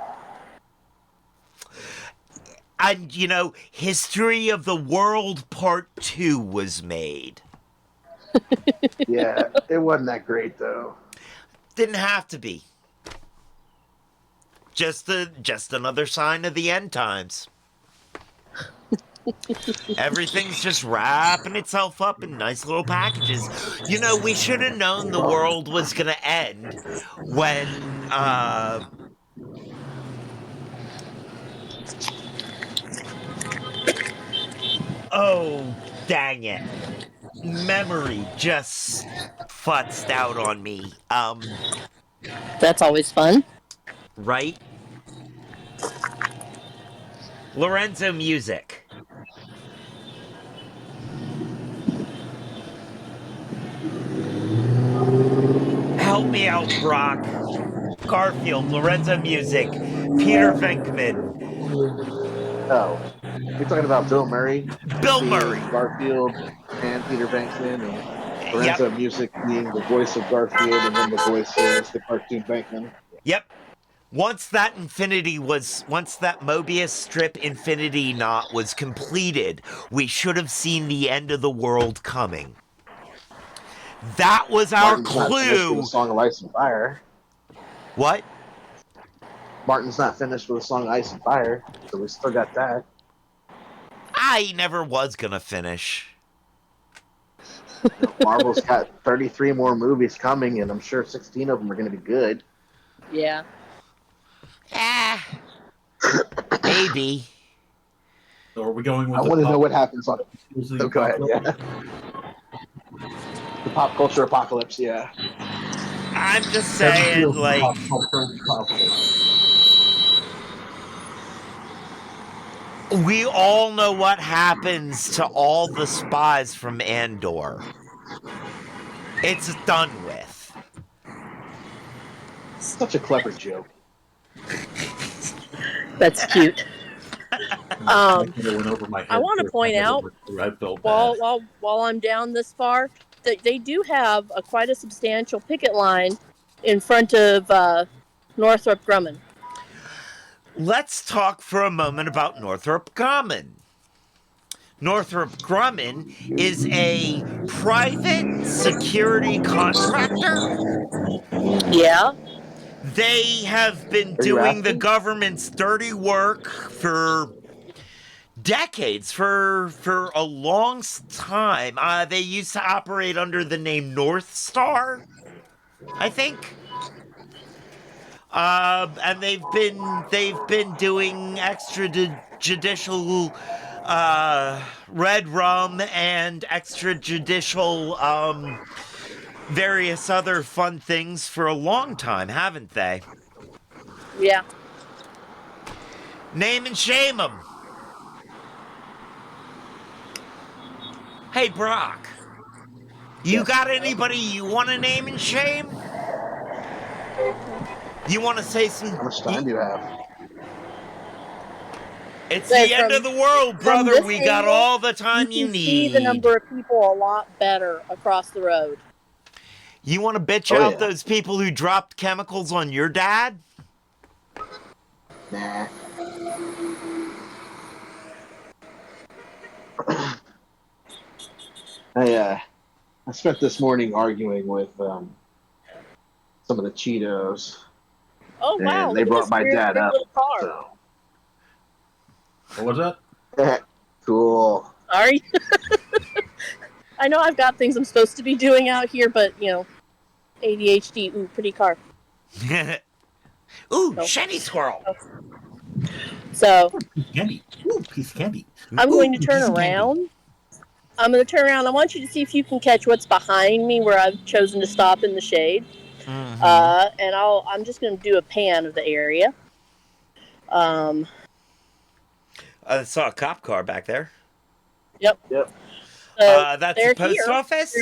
[SPEAKER 1] And, History of the World Part 2 was made.
[SPEAKER 4] Yeah, it wasn't that great though.
[SPEAKER 1] Didn't have to be. Just another sign of the end times. Everything's just wrapping itself up in nice little packages. We should have known the world was gonna end when oh, dang it. Memory just futzed out on me.
[SPEAKER 3] That's always fun.
[SPEAKER 1] Right? Lorenzo Music. Help me out, Brock. Garfield, Lorenzo Music, Peter Venkman.
[SPEAKER 4] Oh, you're talking about Bill Murray
[SPEAKER 1] Bill
[SPEAKER 4] being
[SPEAKER 1] Murray.
[SPEAKER 4] Garfield and Peter Venkman, and Lorenzo Music being the voice of Garfield and then the voice of the cartoon Venkman.
[SPEAKER 1] Yep. Once that Mobius strip infinity knot was completed, we should have seen the end of the world coming. That was our
[SPEAKER 4] Martin's not finished with
[SPEAKER 1] clue.
[SPEAKER 4] a song of Ice and Fire.
[SPEAKER 1] What?
[SPEAKER 4] Martin's not finished with a song of Ice and Fire, so we still got that.
[SPEAKER 1] I never was gonna finish.
[SPEAKER 4] Marvel's got 33 more movies coming, and I'm sure 16 of them are going to be good.
[SPEAKER 3] Yeah.
[SPEAKER 1] Maybe.
[SPEAKER 2] So are we going with
[SPEAKER 4] I want to know what happens on it. So go ahead, yeah. The pop culture apocalypse, yeah.
[SPEAKER 1] I'm just saying, like, we all know what happens to all the spies from Andor. It's done with.
[SPEAKER 4] Such a clever joke.
[SPEAKER 3] That's cute. I want to point out while I'm down this far that they do have quite a substantial picket line in front of Northrop Grumman.
[SPEAKER 1] Let's talk for a moment about Northrop Grumman. Northrop Grumman is a private security contractor.
[SPEAKER 3] Yeah.
[SPEAKER 1] They have been
[SPEAKER 4] Are you
[SPEAKER 1] doing the
[SPEAKER 4] asking?
[SPEAKER 1] government's dirty work for decades, for a long time. They used to operate under the name North Star, I think. And they've been doing extrajudicial red rum and extrajudicial various other fun things for a long time, haven't they?
[SPEAKER 3] Yeah.
[SPEAKER 1] Name and shame them. Hey, Brock, you
[SPEAKER 4] Yes.
[SPEAKER 1] got anybody you want to name and shame? You want to say some?
[SPEAKER 4] How much time do you have?
[SPEAKER 1] It's
[SPEAKER 3] So
[SPEAKER 1] the end of the world,
[SPEAKER 3] from
[SPEAKER 1] brother.
[SPEAKER 3] this
[SPEAKER 1] We got
[SPEAKER 3] angle,
[SPEAKER 1] all the time you
[SPEAKER 3] can see the
[SPEAKER 1] need.
[SPEAKER 3] number of people a lot better across the road.
[SPEAKER 1] You want to bitch
[SPEAKER 4] Oh,
[SPEAKER 1] out
[SPEAKER 4] yeah.
[SPEAKER 1] those people who dropped chemicals on your dad?
[SPEAKER 4] Nah. I spent this morning arguing with some of the Cheetos,
[SPEAKER 3] Oh wow!
[SPEAKER 4] and they
[SPEAKER 3] Look at
[SPEAKER 4] brought
[SPEAKER 3] this
[SPEAKER 4] my
[SPEAKER 3] weird,
[SPEAKER 4] dad
[SPEAKER 3] weird
[SPEAKER 4] up.
[SPEAKER 3] little car.
[SPEAKER 4] So
[SPEAKER 2] What was that?
[SPEAKER 4] cool.
[SPEAKER 3] Sorry. I know I've got things I'm supposed to be doing out here, but ADHD. Ooh, pretty car.
[SPEAKER 1] Ooh,
[SPEAKER 3] No.
[SPEAKER 1] shiny squirrel.
[SPEAKER 3] So
[SPEAKER 2] Piece of candy. Ooh, piece of candy.
[SPEAKER 3] I'm
[SPEAKER 1] Ooh,
[SPEAKER 3] going to turn
[SPEAKER 1] piece of candy.
[SPEAKER 3] around. I'm going to turn around. I want you to see if you can catch what's behind me, where I've chosen to stop in the shade. And I'm just going to do a pan of the area.
[SPEAKER 1] I saw a cop car back there.
[SPEAKER 3] Yep.
[SPEAKER 4] Yep.
[SPEAKER 3] So
[SPEAKER 1] That's the
[SPEAKER 3] they're
[SPEAKER 1] post
[SPEAKER 3] here.
[SPEAKER 1] office?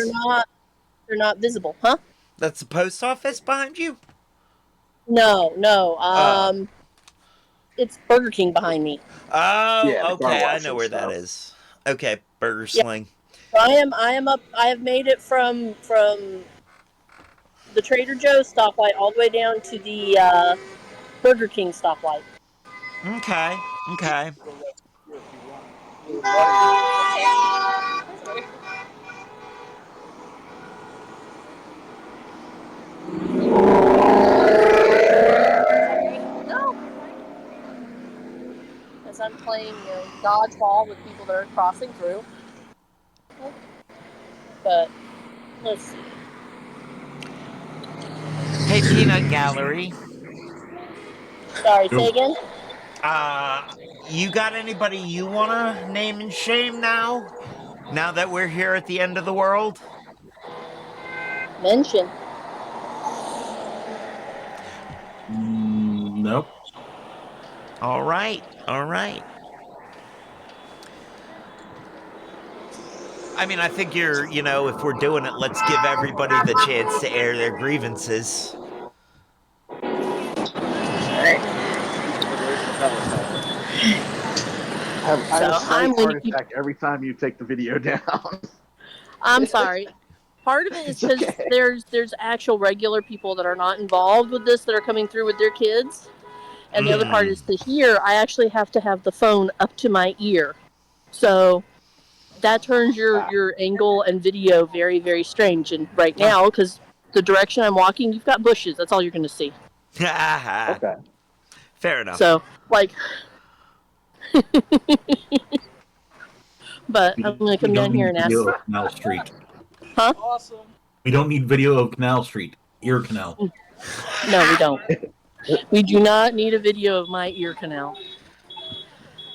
[SPEAKER 3] They're not visible, huh?
[SPEAKER 1] That's the post office behind you?
[SPEAKER 3] No.
[SPEAKER 1] Oh.
[SPEAKER 3] It's Burger King behind me.
[SPEAKER 4] Yeah,
[SPEAKER 1] Oh,
[SPEAKER 4] the car
[SPEAKER 1] okay. I
[SPEAKER 4] wash
[SPEAKER 1] know
[SPEAKER 4] and
[SPEAKER 1] where that
[SPEAKER 4] stuff.
[SPEAKER 1] is. Okay, Burger
[SPEAKER 3] Yep.
[SPEAKER 1] Sling.
[SPEAKER 3] So I am up. I have made it from the Trader Joe's stoplight all the way down to the Burger King stoplight.
[SPEAKER 1] Okay.
[SPEAKER 3] No. As I'm playing, dodgeball with people that are crossing through. But let's see.
[SPEAKER 1] Hey, Peanut Gallery.
[SPEAKER 3] Sorry, say
[SPEAKER 2] Yo.
[SPEAKER 3] again.
[SPEAKER 1] You got anybody you wanna name and shame now? Now that we're here at the end of the world?
[SPEAKER 3] Mention.
[SPEAKER 2] Nope.
[SPEAKER 1] All right. I mean, I figure, if we're doing it, let's give everybody the chance to air their grievances.
[SPEAKER 4] I have a
[SPEAKER 3] So
[SPEAKER 4] slight
[SPEAKER 3] I'm going
[SPEAKER 4] heart
[SPEAKER 3] to keep.
[SPEAKER 4] attack every time you take the video down.
[SPEAKER 3] I'm sorry. Part of it is
[SPEAKER 4] It's
[SPEAKER 3] because
[SPEAKER 4] okay.
[SPEAKER 3] there's actual regular people that are not involved with this that are coming through with their kids, and the other part is to hear. I actually have to have the phone up to my ear, so that turns your angle and video very, very strange. And right now, because the direction I'm walking, you've got bushes. That's all you're going to see.
[SPEAKER 4] Okay.
[SPEAKER 1] Fair enough.
[SPEAKER 3] So like, but I'm going to
[SPEAKER 2] We
[SPEAKER 3] come
[SPEAKER 2] don't
[SPEAKER 3] down here
[SPEAKER 2] need
[SPEAKER 3] and ask.
[SPEAKER 2] video of Canal Street.
[SPEAKER 3] Huh?
[SPEAKER 2] We don't need video of Canal Street. Ear canal.
[SPEAKER 3] No, we don't. We do not need a video of my ear canal.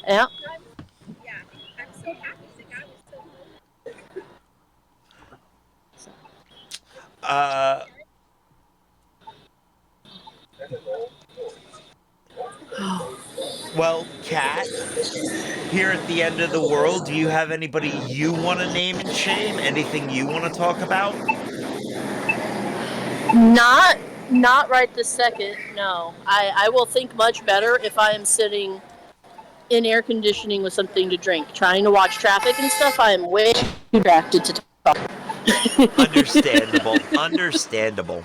[SPEAKER 3] Yeah.
[SPEAKER 5] Yeah, I'm so happy the guy was so
[SPEAKER 1] Uh, well, Kat, here at the end of the world, do you have anybody you want to name and shame? Anything you want to talk about?
[SPEAKER 3] Not right this second. No, I will think much better if I am sitting in air conditioning with something to drink, trying to watch traffic and stuff. I am way too distracted to talk.
[SPEAKER 1] Understandable.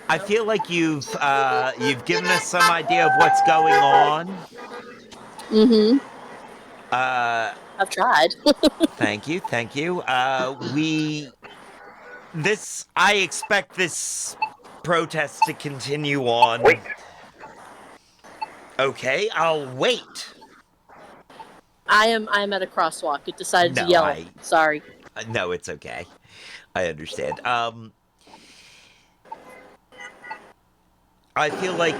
[SPEAKER 1] I feel like you've given us some idea of what's going on.
[SPEAKER 3] Mm-hmm.
[SPEAKER 1] Uh,
[SPEAKER 3] I've tried.
[SPEAKER 1] Thank you. I expect this protest to continue on.
[SPEAKER 6] Wait.
[SPEAKER 1] Okay, I'll wait.
[SPEAKER 3] I'm at a crosswalk. It decided to
[SPEAKER 1] No,
[SPEAKER 3] yell. Sorry.
[SPEAKER 1] no, it's okay. I understand. I feel like,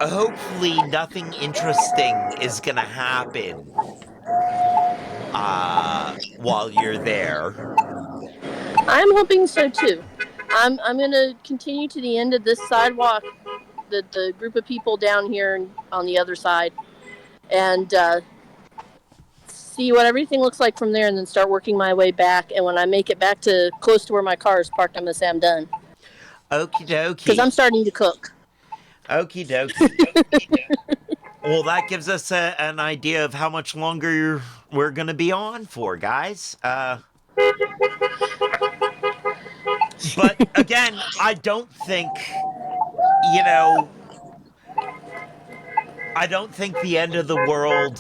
[SPEAKER 1] hopefully nothing interesting is gonna happen, while you're there.
[SPEAKER 3] I'm hoping so too. I'm gonna continue to the end of this sidewalk, the group of people down here on the other side, and see what everything looks like from there, and then start working my way back. And when I make it back to close to where my car is parked, I'm gonna say I'm done
[SPEAKER 1] Okie
[SPEAKER 3] because I'm
[SPEAKER 1] dokie.
[SPEAKER 3] starting to cook.
[SPEAKER 1] Okie dokie. Well, that gives us an idea of how much longer we're gonna be on for, guys. But again, I don't think, you know, I don't think the end of the world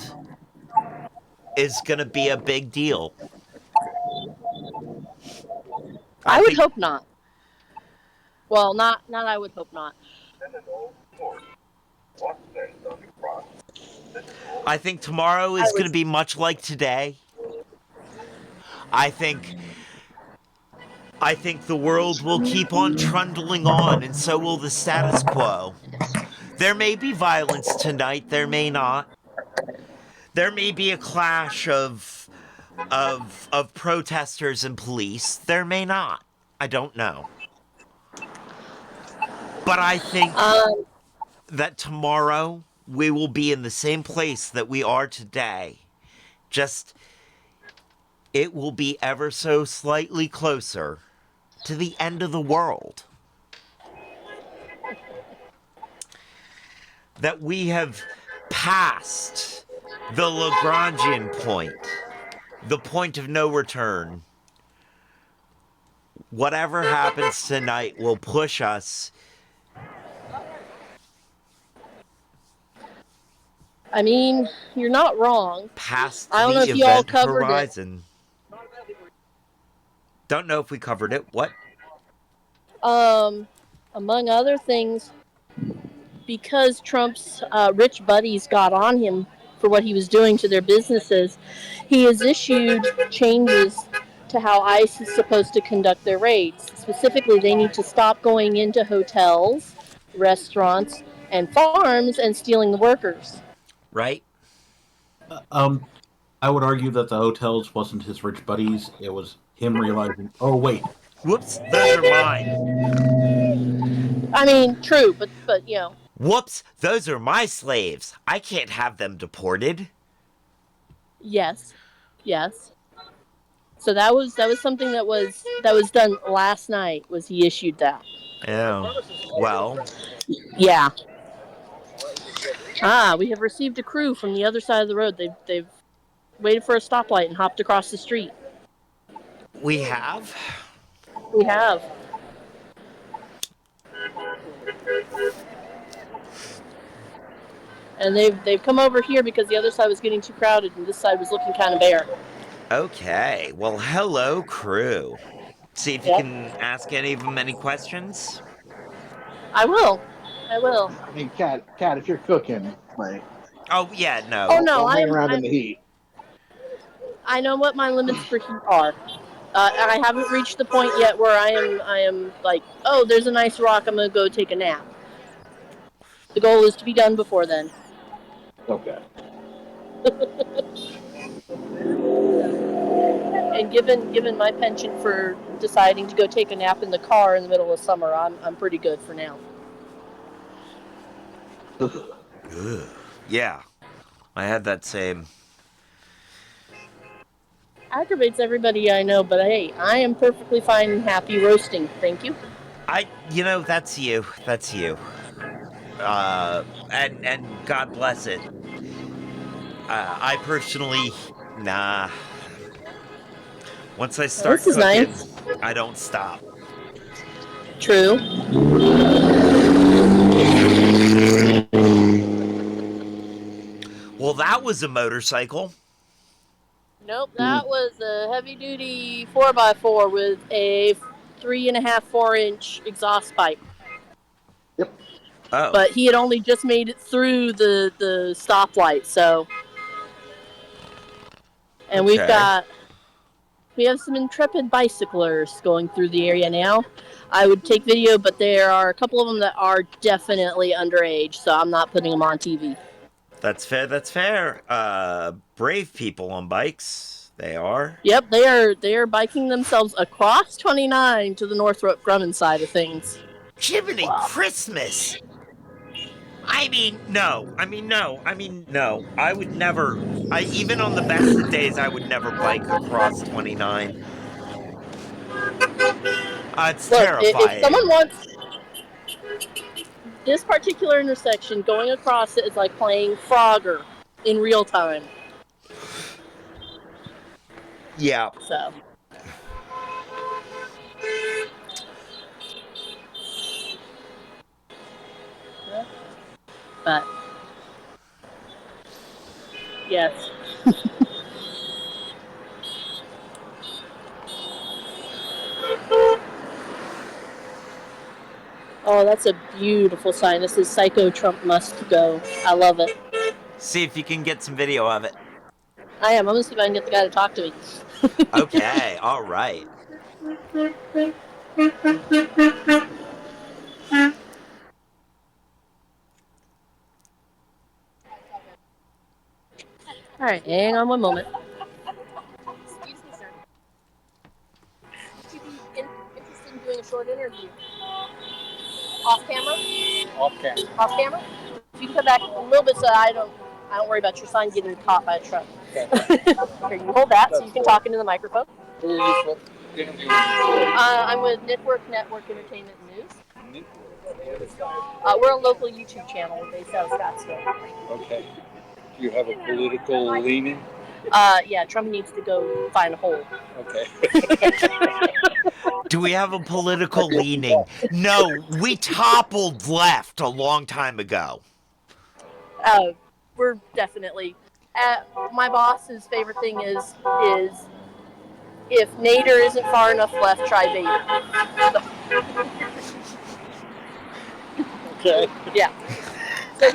[SPEAKER 1] is gonna be a big deal. I
[SPEAKER 3] I would
[SPEAKER 1] think
[SPEAKER 3] hope not. Well, not I would hope not.
[SPEAKER 1] I think tomorrow
[SPEAKER 3] I
[SPEAKER 1] is
[SPEAKER 3] would.
[SPEAKER 1] gonna be much like today. I think I think the world will keep on trundling on, and so will the status quo. There may be violence tonight, there may not. There may be a clash of protesters and police. There may not. I don't know. But I think
[SPEAKER 3] Um,
[SPEAKER 1] that tomorrow we will be in the same place that we are today. Just it will be ever so slightly closer to the end of the world. That we have passed the Lagrangian point, the point of no return. Whatever happens tonight will push us.
[SPEAKER 3] I mean, you're not wrong.
[SPEAKER 1] Past
[SPEAKER 3] I don't know
[SPEAKER 1] the
[SPEAKER 3] if you all
[SPEAKER 1] event
[SPEAKER 3] covered it.
[SPEAKER 1] horizon. Don't know if we covered it. What?
[SPEAKER 3] Among other things, because Trump's rich buddies got on him for what he was doing to their businesses, he has issued changes to how ICE is supposed to conduct their raids. Specifically, they need to stop going into hotels, restaurants, and farms and stealing the workers.
[SPEAKER 1] Right?
[SPEAKER 2] Um, I would argue that the hotels wasn't his rich buddies. It was him realizing, oh wait,
[SPEAKER 1] Whoops, those are mine.
[SPEAKER 3] I mean, true, but you know,
[SPEAKER 1] Whoops, those are my slaves. I can't have them deported.
[SPEAKER 3] yes, yes. So that was something that was done last night. Was he issued that?
[SPEAKER 1] Oh, well,
[SPEAKER 3] Yeah. We have received a crew from the other side of the road. They've waited for a stoplight and hopped across the street.
[SPEAKER 1] we have.
[SPEAKER 3] We have. And they've come over here because the other side was getting too crowded and this side was looking kind of bare.
[SPEAKER 1] Okay, well, hello, crew. See if you
[SPEAKER 3] Yep.
[SPEAKER 1] can ask any of them any questions.
[SPEAKER 3] I will. I will.
[SPEAKER 4] I mean, Cat, if you're cooking, like,
[SPEAKER 1] Oh, yeah,
[SPEAKER 3] Oh
[SPEAKER 1] no.
[SPEAKER 3] no,
[SPEAKER 4] don't hang around in the
[SPEAKER 3] I'm
[SPEAKER 4] heat.
[SPEAKER 3] I know what my limits for heat are. And I haven't reached the point yet where I am like, oh, there's a nice rock, I'm gonna go take a nap. The goal is to be done before then.
[SPEAKER 4] Okay.
[SPEAKER 3] And given my penchant for deciding to go take a nap in the car in the middle of summer, I'm pretty good for now.
[SPEAKER 1] Ugh. Yeah, I had that same.
[SPEAKER 3] Aggravates everybody I know, but hey, I am perfectly fine and happy roasting. Thank you.
[SPEAKER 1] That's you. That's you. And God bless it. I personally, nah. Once I start
[SPEAKER 3] This is
[SPEAKER 1] cooking,
[SPEAKER 3] nice.
[SPEAKER 1] I don't stop.
[SPEAKER 3] True.
[SPEAKER 1] Well, that was a motorcycle.
[SPEAKER 3] Nope, that was a heavy-duty 4x4 with a 3.5, 4-inch exhaust pipe.
[SPEAKER 2] Yep.
[SPEAKER 1] Oh.
[SPEAKER 3] But he had only just made it through the stoplight, so. And
[SPEAKER 1] Okay.
[SPEAKER 3] we have some intrepid bicyclers going through the area now. I would take video, but there are a couple of them that are definitely underage, so I'm not putting them on TV.
[SPEAKER 1] That's fair. That's fair. Brave people on bikes. They are.
[SPEAKER 3] Yep, they are biking themselves across 29 to the Northrop Grumman side of things.
[SPEAKER 1] Jiminy Christmas! I mean, no. I would never. Even on the best of days, I would never bike across 29. It's
[SPEAKER 3] Look, if someone
[SPEAKER 1] terrifying.
[SPEAKER 3] wants this particular intersection, going across it is like playing Frogger in real time.
[SPEAKER 1] Yeah.
[SPEAKER 3] So. But yes. Oh, that's a beautiful sign. This is Psycho Trump Must Go. I love it.
[SPEAKER 1] See if you can get some video of it.
[SPEAKER 3] I am. I'm going to see if I can get the guy to talk to me.
[SPEAKER 1] Okay, all right.
[SPEAKER 3] All right, hang on one moment. Excuse me, sir. Would you be interested in doing a short interview? Off camera?
[SPEAKER 6] Off camera.
[SPEAKER 3] Off camera? If you can come back a little bit so I don't worry about your sign getting caught by a truck.
[SPEAKER 6] Okay.
[SPEAKER 3] Here, you hold that so you can talk into the microphone.
[SPEAKER 6] Who are you interviewing?
[SPEAKER 3] I'm with Nikwork Entertainment News. We're a local YouTube channel. We're based out of Scottsdale.
[SPEAKER 6] Okay. Do you have a political leaning?
[SPEAKER 3] Yeah, Trump needs to go find a hole.
[SPEAKER 6] Okay.
[SPEAKER 1] Do we have a political leaning? No, we toppled left a long time ago.
[SPEAKER 3] We're definitely. My boss's favorite thing is if Nader isn't far enough left, try Vader.
[SPEAKER 6] Okay.
[SPEAKER 3] Yeah. So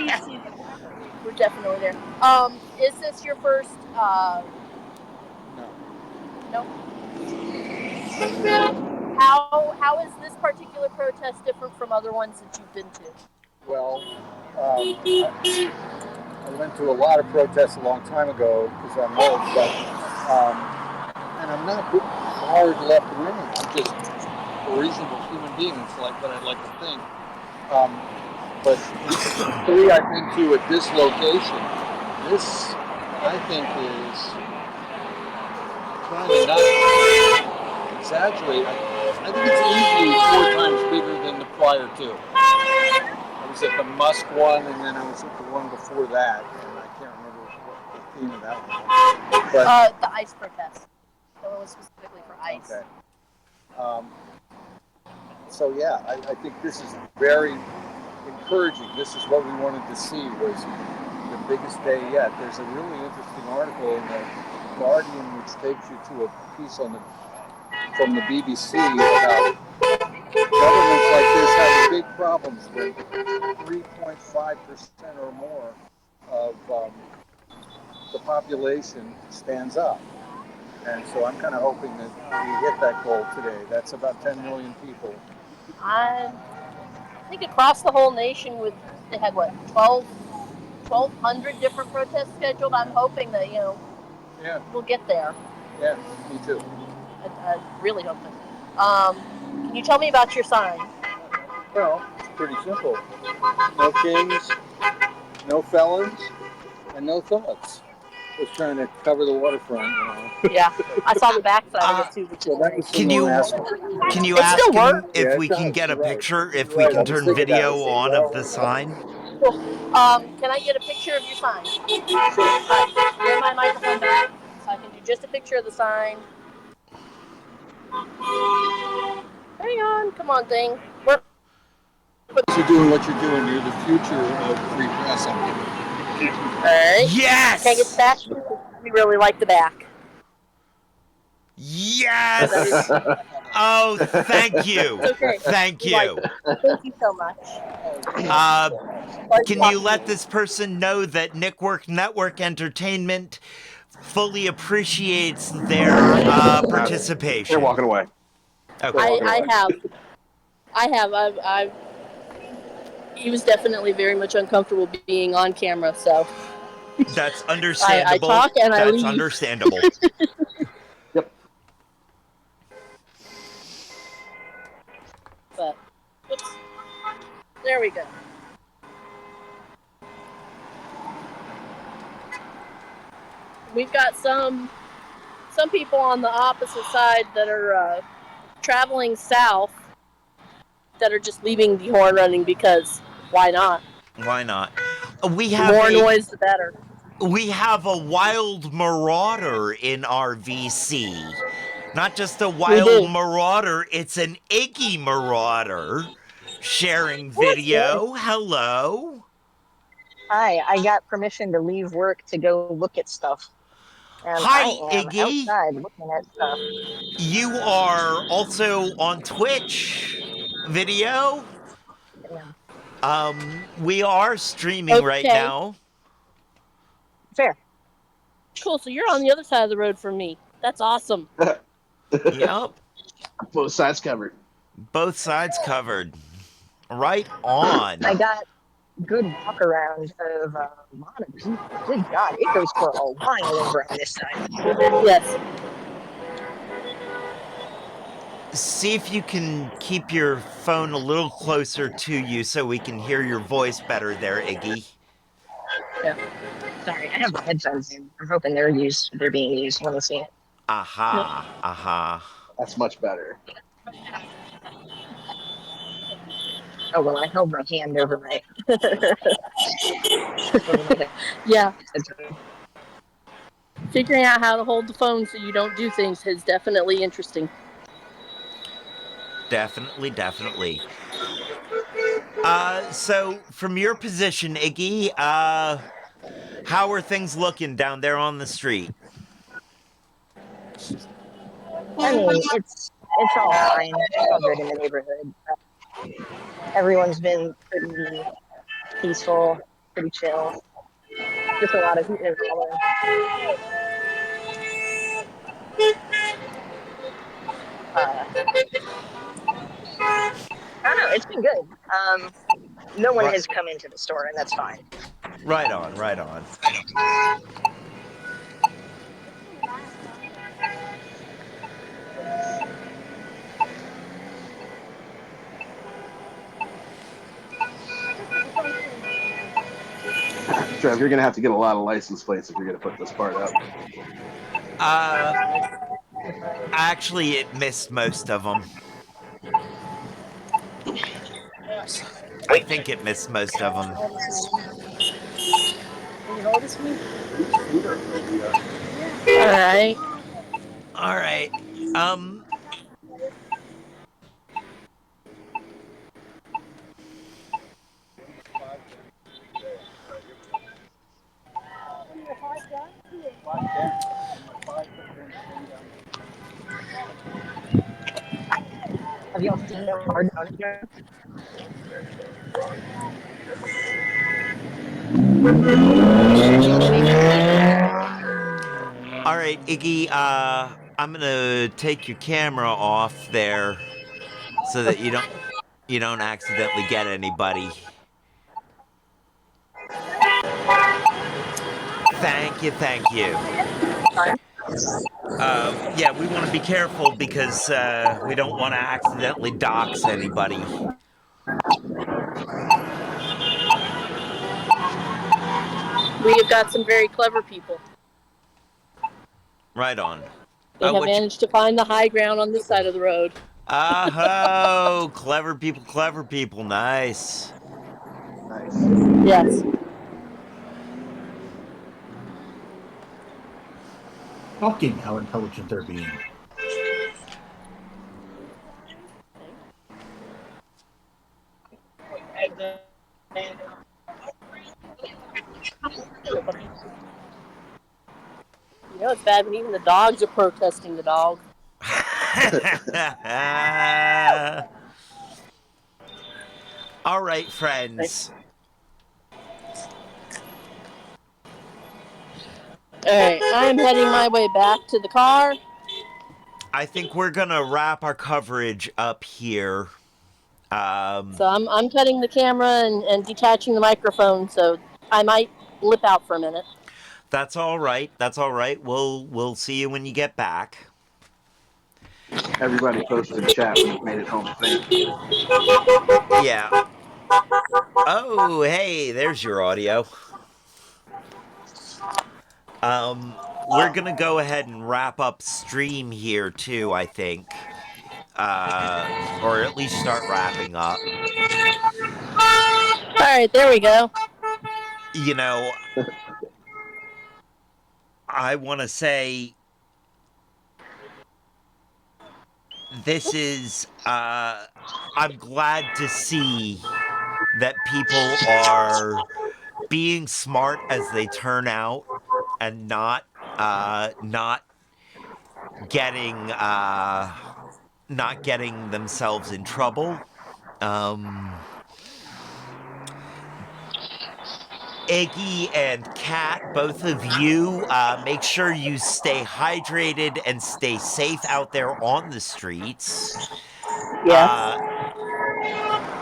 [SPEAKER 3] we're definitely there. Is this your first?
[SPEAKER 6] No.
[SPEAKER 3] No. How is this particular protest different from other ones that you've been to?
[SPEAKER 6] Well, I went to a lot of protests a long time ago because I'm old, but and I'm not hard left wing. I'm just a reasonable human being. It's like what I'd like to think. But three I've been to at this location. This, I think, is trying to not exaggerate. I think it's easily 4 times bigger than the prior two. I was at the Musk one, and then I was at the one before that, and I can't remember what the theme of that one was. But,
[SPEAKER 3] The ICE protest. That one was specifically for ICE.
[SPEAKER 6] okay. So yeah, I think this is very encouraging. This is what we wanted to see, was the biggest day yet. There's a really interesting article in the Guardian which takes you to a piece from the BBC about governments like this have big problems when 3.5% or more of the population stands up. And so I'm kind of hoping that we hit that goal today. That's about 10 million people.
[SPEAKER 3] I think across the whole nation, they had what 1,200 different protests scheduled. I'm hoping that we'll get there.
[SPEAKER 6] Yeah, me too.
[SPEAKER 3] I really hope that. Can you tell me about your sign?
[SPEAKER 6] Well, it's pretty simple. No kings, no felons, and no thoughts. Just trying to cover the waterfront,
[SPEAKER 3] Yeah, I saw the backside of it too. Which
[SPEAKER 6] So that was
[SPEAKER 1] Can you ask
[SPEAKER 3] still
[SPEAKER 1] him
[SPEAKER 3] works?
[SPEAKER 1] if
[SPEAKER 6] Yeah,
[SPEAKER 1] we
[SPEAKER 6] it
[SPEAKER 1] can
[SPEAKER 6] does,
[SPEAKER 1] get a
[SPEAKER 6] you're right.
[SPEAKER 1] picture, if
[SPEAKER 6] You're
[SPEAKER 1] we
[SPEAKER 6] right,
[SPEAKER 1] can
[SPEAKER 6] I was
[SPEAKER 1] turn
[SPEAKER 6] thinking
[SPEAKER 1] video
[SPEAKER 6] that.
[SPEAKER 1] on of the sign?
[SPEAKER 3] Cool. Can I get a picture of your sign? Get my microphone back so I can do just a picture of the sign. Hang on, come on, thing.
[SPEAKER 6] You're doing what you're doing. You're the future of free press.
[SPEAKER 3] All right.
[SPEAKER 1] Yes!
[SPEAKER 3] Can I get the back? We really like the back.
[SPEAKER 1] Yes! Oh, thank you.
[SPEAKER 3] It's okay.
[SPEAKER 1] Thank
[SPEAKER 3] We like
[SPEAKER 1] you.
[SPEAKER 3] it. Thank you so much. Like
[SPEAKER 1] Can you let this person know that Nikwork Entertainment fully appreciates their
[SPEAKER 4] They're
[SPEAKER 1] participation?
[SPEAKER 4] walking away.
[SPEAKER 1] Okay.
[SPEAKER 4] They're walking away.
[SPEAKER 3] I have. He was definitely very much uncomfortable being on camera, so
[SPEAKER 1] That's
[SPEAKER 3] I
[SPEAKER 1] understandable.
[SPEAKER 3] talk and I
[SPEAKER 1] That's
[SPEAKER 3] leave.
[SPEAKER 1] understandable.
[SPEAKER 4] Yep.
[SPEAKER 3] But oops. There we go. We've got some people on the opposite side that are traveling south that are just leaving the horn running because why not?
[SPEAKER 1] Why not?
[SPEAKER 3] The more noise, the better.
[SPEAKER 1] We have a wild marauder in our VC. Not just a wild marauder, it's an Iggy marauder sharing video. Hello.
[SPEAKER 7] Hi, I got permission to leave work to go look at stuff. And
[SPEAKER 1] Hi,
[SPEAKER 7] I am
[SPEAKER 1] Iggy.
[SPEAKER 7] outside looking at stuff.
[SPEAKER 1] You are also on Twitch video. We are streaming right
[SPEAKER 3] Okay.
[SPEAKER 1] now.
[SPEAKER 7] Fair.
[SPEAKER 3] Cool. So you're on the other side of the road from me. That's awesome.
[SPEAKER 1] Yep.
[SPEAKER 4] Both sides covered.
[SPEAKER 1] Both sides covered. Right on.
[SPEAKER 7] I got good walk around of a lot of people. Good God, it goes for a while over on this side.
[SPEAKER 3] Yes.
[SPEAKER 1] See if you can keep your phone a little closer to you so we can hear your voice better there, Iggy.
[SPEAKER 7] Yeah. Sorry, I have my headphones in. I'm hoping they're being used. Let me see it.
[SPEAKER 1] Aha. Aha.
[SPEAKER 4] That's much better.
[SPEAKER 7] Oh well, I held my hand over my
[SPEAKER 3] Yeah.
[SPEAKER 7] headphone.
[SPEAKER 3] Figuring out how to hold the phone so you don't do things is definitely interesting.
[SPEAKER 1] Definitely. So from your position, Iggy, how are things looking down there on the street?
[SPEAKER 7] I mean, it's all fine. It's all good in the neighborhood. Everyone's been pretty peaceful, pretty chill. Just a lot of heat and hollering. I don't know. It's been good. No one has come into the store, and that's fine.
[SPEAKER 1] Right on.
[SPEAKER 4] Trev, you're gonna have to get a lot of license plates if you're gonna put this part up.
[SPEAKER 1] Actually, it missed most of them. I think it missed most of them.
[SPEAKER 3] Can you hold this for me? Alright.
[SPEAKER 1] Alright.
[SPEAKER 7] Have y'all seen the hard donut here?
[SPEAKER 1] Alright, Iggy, I'm gonna take your camera off there so that you don't accidentally get anybody. Thank you. Yeah, we want to be careful because we don't want to accidentally dox anybody.
[SPEAKER 3] We have got some very clever people.
[SPEAKER 1] Right on.
[SPEAKER 3] They have managed to find the high ground on this side of the road.
[SPEAKER 1] Oh, clever people. Nice.
[SPEAKER 3] Yes.
[SPEAKER 2] Shocking how intelligent they're being.
[SPEAKER 3] You know it's bad when even the dogs are protesting the dog.
[SPEAKER 1] All right, friends.
[SPEAKER 3] Alright, I'm heading my way back to the car.
[SPEAKER 1] I think we're gonna wrap our coverage up here.
[SPEAKER 3] So I'm cutting the camera and detaching the microphone, so I might lip out for a minute.
[SPEAKER 1] That's all right. That's all right. We'll see you when you get back.
[SPEAKER 4] Everybody post in chat when you've made it home safe.
[SPEAKER 1] Yeah. Oh, hey, there's your audio. We're gonna go ahead and wrap up stream here too, I think. Or at least start wrapping up.
[SPEAKER 3] Alright, there we go.
[SPEAKER 1] You know, I wanna say this is I'm glad to see that people are being smart as they turn out and not getting not getting themselves in trouble. Iggy and Kat, both of you, make sure you stay hydrated and stay safe out there on the streets.
[SPEAKER 3] Yes.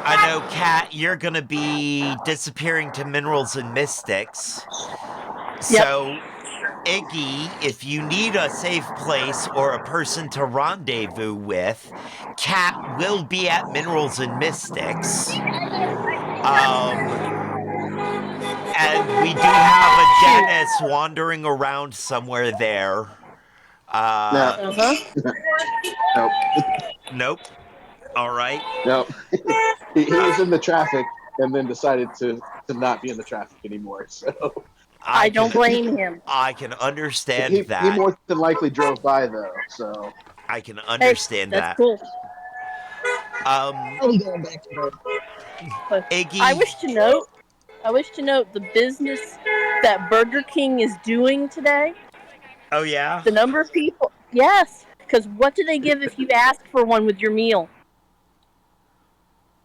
[SPEAKER 1] I know, Kat, you're going to be disappearing to Minerals and Mystics.
[SPEAKER 3] Yep.
[SPEAKER 1] So, Iggy, if you need a safe place or a person to rendezvous with, Kat will be at Minerals and Mystics. And we do have a Dennis wandering around somewhere there.
[SPEAKER 4] No,
[SPEAKER 3] Uh-huh.
[SPEAKER 4] nope,
[SPEAKER 1] Nope. All right.
[SPEAKER 4] nope. He was in the traffic and then decided to not be in the traffic anymore. So
[SPEAKER 3] I don't blame him.
[SPEAKER 1] I can understand
[SPEAKER 4] he
[SPEAKER 1] that.
[SPEAKER 4] more than likely drove by though. So
[SPEAKER 1] I can
[SPEAKER 3] Hey,
[SPEAKER 1] understand
[SPEAKER 3] that's
[SPEAKER 1] that.
[SPEAKER 3] cool.
[SPEAKER 7] I'll be going back to bed.
[SPEAKER 3] But I
[SPEAKER 1] Iggy.
[SPEAKER 3] wish to note the business that Burger King is doing today.
[SPEAKER 1] Oh yeah.
[SPEAKER 3] The number of people. Yes, because what do they give if you ask for one with your meal?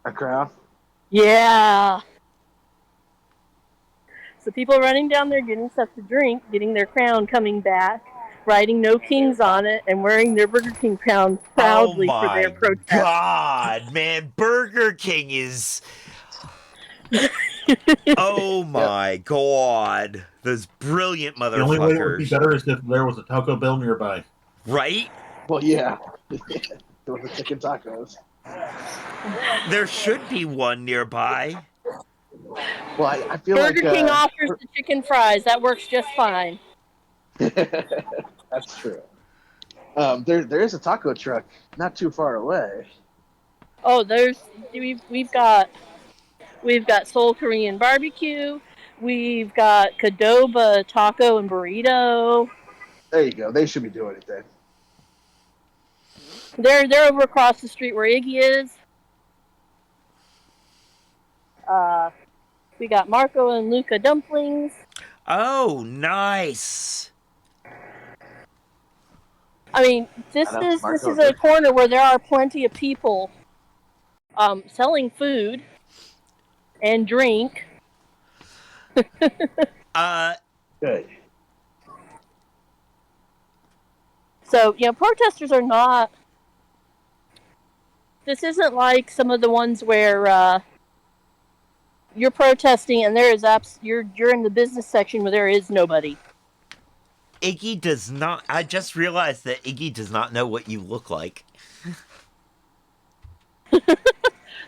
[SPEAKER 4] a crown.
[SPEAKER 3] Yeah. So people running down there getting stuff to drink, getting their crown, coming back, writing "No Kings" on it, and wearing their Burger King crown
[SPEAKER 1] Oh
[SPEAKER 3] proudly for their
[SPEAKER 1] my
[SPEAKER 3] protest.
[SPEAKER 1] God, man! Burger King is. Oh
[SPEAKER 4] Yep.
[SPEAKER 1] my God! Those brilliant
[SPEAKER 2] The only way it would be
[SPEAKER 1] motherfuckers,
[SPEAKER 2] better is if there was a Taco Bell nearby.
[SPEAKER 1] right?
[SPEAKER 4] Well, yeah. Doing the chicken tacos.
[SPEAKER 1] There should be one nearby.
[SPEAKER 4] Well, I feel like
[SPEAKER 3] Burger King offers the chicken fries. That works just fine.
[SPEAKER 4] that's true. There is a taco truck not too far away.
[SPEAKER 3] Oh, we've got Seoul Korean barbecue. We've got Cadoba taco and burrito.
[SPEAKER 4] There you go. They should be doing it then.
[SPEAKER 3] They're over across the street where Iggy is. We got Marco and Luca dumplings.
[SPEAKER 1] Oh, nice.
[SPEAKER 3] I mean, this
[SPEAKER 4] I know
[SPEAKER 3] is
[SPEAKER 4] Marco.
[SPEAKER 3] a corner where there are plenty of people selling food and drink.
[SPEAKER 4] Good.
[SPEAKER 3] So, protesters are not. This isn't like some of the ones where you're protesting and there is you're in the business section where there is nobody.
[SPEAKER 1] Iggy does not. I just realized that Iggy does not know what you look like.
[SPEAKER 3] Didn't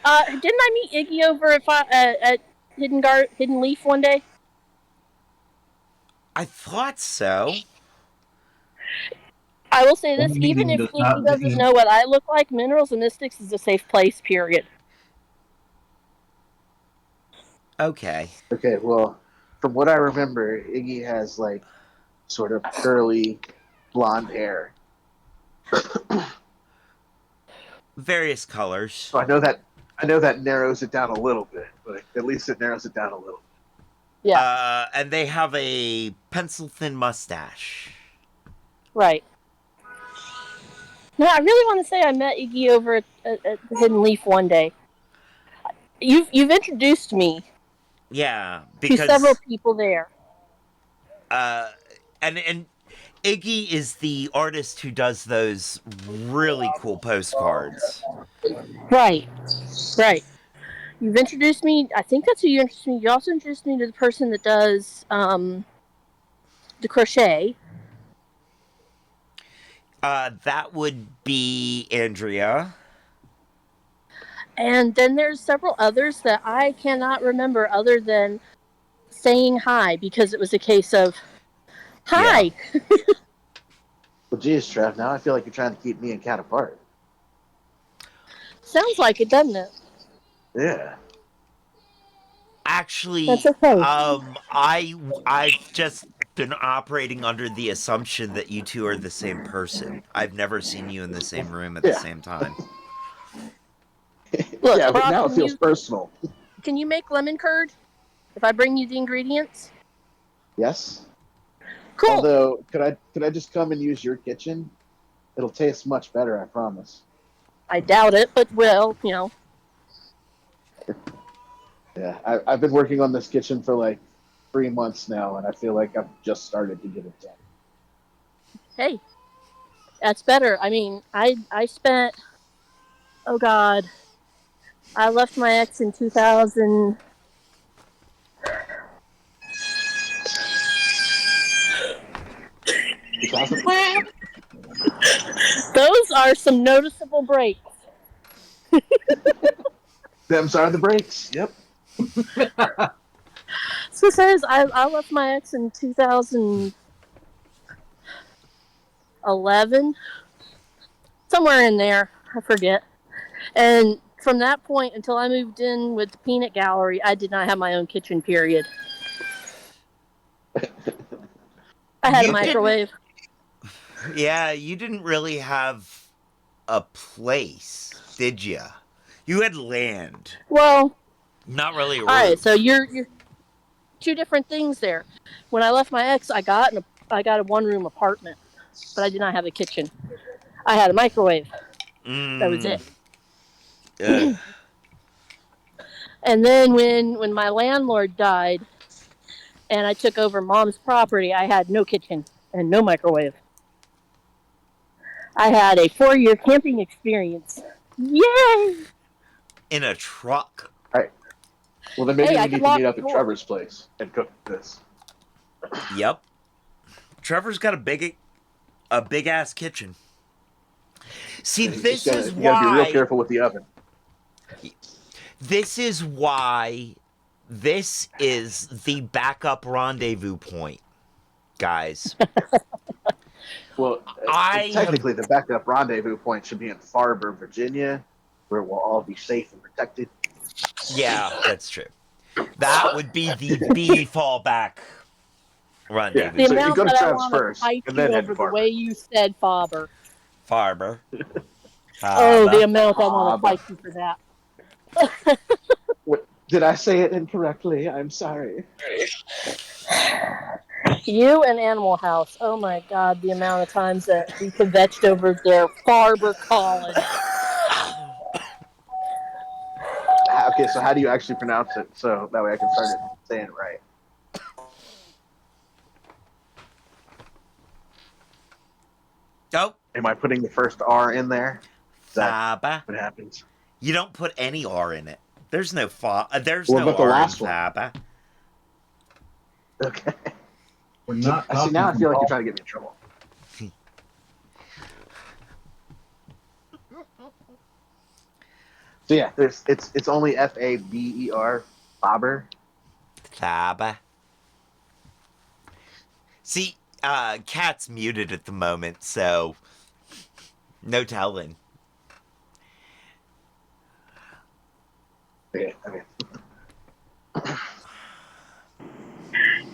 [SPEAKER 3] I meet Iggy over at Hidden Leaf one day?
[SPEAKER 1] I thought so.
[SPEAKER 3] I will say this:
[SPEAKER 2] One
[SPEAKER 3] even
[SPEAKER 2] meeting
[SPEAKER 3] if
[SPEAKER 2] does
[SPEAKER 3] Iggy
[SPEAKER 2] not
[SPEAKER 3] doesn't
[SPEAKER 2] mean
[SPEAKER 3] know what I look like, Minerals and Mystics is a safe place. Period.
[SPEAKER 1] Okay.
[SPEAKER 4] Okay. Well, from what I remember, Iggy has like sort of curly blonde hair.
[SPEAKER 1] Various colors.
[SPEAKER 4] So I know that narrows it down a little bit, but at least it narrows it down a little.
[SPEAKER 3] Yeah.
[SPEAKER 1] And they have a pencil thin mustache.
[SPEAKER 3] Right. No, I really want to say I met Iggy over at the Hidden Leaf one day. You've introduced me
[SPEAKER 1] Yeah,
[SPEAKER 3] to several
[SPEAKER 1] because
[SPEAKER 3] people there.
[SPEAKER 1] and Iggy is the artist who does those really cool postcards.
[SPEAKER 3] Right, right. You've introduced me. I think that's who you introduced me. You also introduced me to the person that does the crochet.
[SPEAKER 1] That would be Andrea.
[SPEAKER 3] And then there's several others that I cannot remember other than saying hi because it was a case of
[SPEAKER 1] Yeah.
[SPEAKER 3] hi.
[SPEAKER 8] Well, geez, Trev, now I feel like you're trying to keep me and Kat apart.
[SPEAKER 3] Sounds like it, doesn't it?
[SPEAKER 8] Yeah.
[SPEAKER 3] That's
[SPEAKER 1] Actually,
[SPEAKER 3] okay.
[SPEAKER 1] I've just been operating under the assumption that you two are the same person. I've never seen you in the same room at the
[SPEAKER 8] Yeah.
[SPEAKER 1] same time.
[SPEAKER 3] Look,
[SPEAKER 8] Yeah, but
[SPEAKER 3] Brock,
[SPEAKER 8] now it feels personal.
[SPEAKER 3] can you make lemon curd if I bring you the ingredients?
[SPEAKER 8] Yes.
[SPEAKER 3] Cool.
[SPEAKER 8] Although, could I just come and use your kitchen? It'll taste much better, I promise.
[SPEAKER 3] I doubt it, but well, you know.
[SPEAKER 8] Yeah, I've been working on this kitchen for like 3 months now, and I feel like I've just started to get it done.
[SPEAKER 3] Hey, that's better. I mean, I spent, oh God, I left my ex in 2000. Those are some noticeable breaks.
[SPEAKER 8] Them's are the breaks. Yep.
[SPEAKER 3] So it says I left my ex in 2011, somewhere in there. I forget. And from that point until I moved in with the peanut gallery, I did not have my own kitchen. Period. I had a
[SPEAKER 1] You
[SPEAKER 3] microwave.
[SPEAKER 1] Yeah, you didn't really have a place, did you? You had land,
[SPEAKER 3] Well,
[SPEAKER 1] not really a
[SPEAKER 3] all right. So
[SPEAKER 1] roof.
[SPEAKER 3] you're two different things there. When I left my ex, I got a one room apartment, but I did not have a kitchen. I had a microwave. That was
[SPEAKER 1] Mm.
[SPEAKER 3] it.
[SPEAKER 1] Ugh.
[SPEAKER 3] And then when my landlord died and I took over mom's property, I had no kitchen and no microwave. I had a 4-year camping experience. Yay!
[SPEAKER 1] In a truck.
[SPEAKER 8] All right. Well, then maybe
[SPEAKER 3] Hey, I
[SPEAKER 8] we
[SPEAKER 3] could
[SPEAKER 8] need to
[SPEAKER 3] lock
[SPEAKER 8] meet
[SPEAKER 3] the
[SPEAKER 8] up at
[SPEAKER 3] door.
[SPEAKER 8] Trevor's place and cook this.
[SPEAKER 1] Yep. Trevor's got a big ass kitchen. See,
[SPEAKER 8] You just
[SPEAKER 1] this is
[SPEAKER 8] you gotta be real
[SPEAKER 1] why
[SPEAKER 8] careful with the oven.
[SPEAKER 1] this is why this is the backup rendezvous point, guys.
[SPEAKER 8] Well,
[SPEAKER 1] I
[SPEAKER 8] technically, the backup rendezvous point should be in Farber, Virginia, where we'll all be safe and protected.
[SPEAKER 1] Yeah, that's true. That would be the fallback rendezvous.
[SPEAKER 3] The
[SPEAKER 8] So you
[SPEAKER 3] amount
[SPEAKER 8] go to
[SPEAKER 3] that I
[SPEAKER 8] Trev's
[SPEAKER 3] want to
[SPEAKER 8] first,
[SPEAKER 3] fight
[SPEAKER 8] and
[SPEAKER 3] you
[SPEAKER 8] then head to
[SPEAKER 3] over the
[SPEAKER 8] Farber.
[SPEAKER 3] way you said Faber.
[SPEAKER 1] Farber.
[SPEAKER 3] Oh, the
[SPEAKER 1] Farber.
[SPEAKER 3] amount I want to
[SPEAKER 8] Faber.
[SPEAKER 3] fight you for that.
[SPEAKER 8] What, did I say it incorrectly? I'm sorry.
[SPEAKER 3] You and Animal House. Oh my God, the amount of times that we kvetched over their Farber College.
[SPEAKER 8] Okay, so how do you actually pronounce it? So that way I can start saying it right.
[SPEAKER 1] Oh,
[SPEAKER 8] Am I putting the first R in there? Is that
[SPEAKER 1] Faba.
[SPEAKER 8] what happens?
[SPEAKER 1] You don't put any R in it. There's no there's
[SPEAKER 8] What
[SPEAKER 1] no
[SPEAKER 8] about the
[SPEAKER 1] R in
[SPEAKER 8] last one?
[SPEAKER 1] Faba.
[SPEAKER 8] Okay.
[SPEAKER 2] We're not
[SPEAKER 8] I see. Now I
[SPEAKER 2] talking
[SPEAKER 8] feel like you're
[SPEAKER 2] about
[SPEAKER 8] trying to get me in trouble. So yeah, it's only Faber, Faber.
[SPEAKER 1] Faba. See, Cat's muted at the moment, so no telling.
[SPEAKER 8] Okay, okay.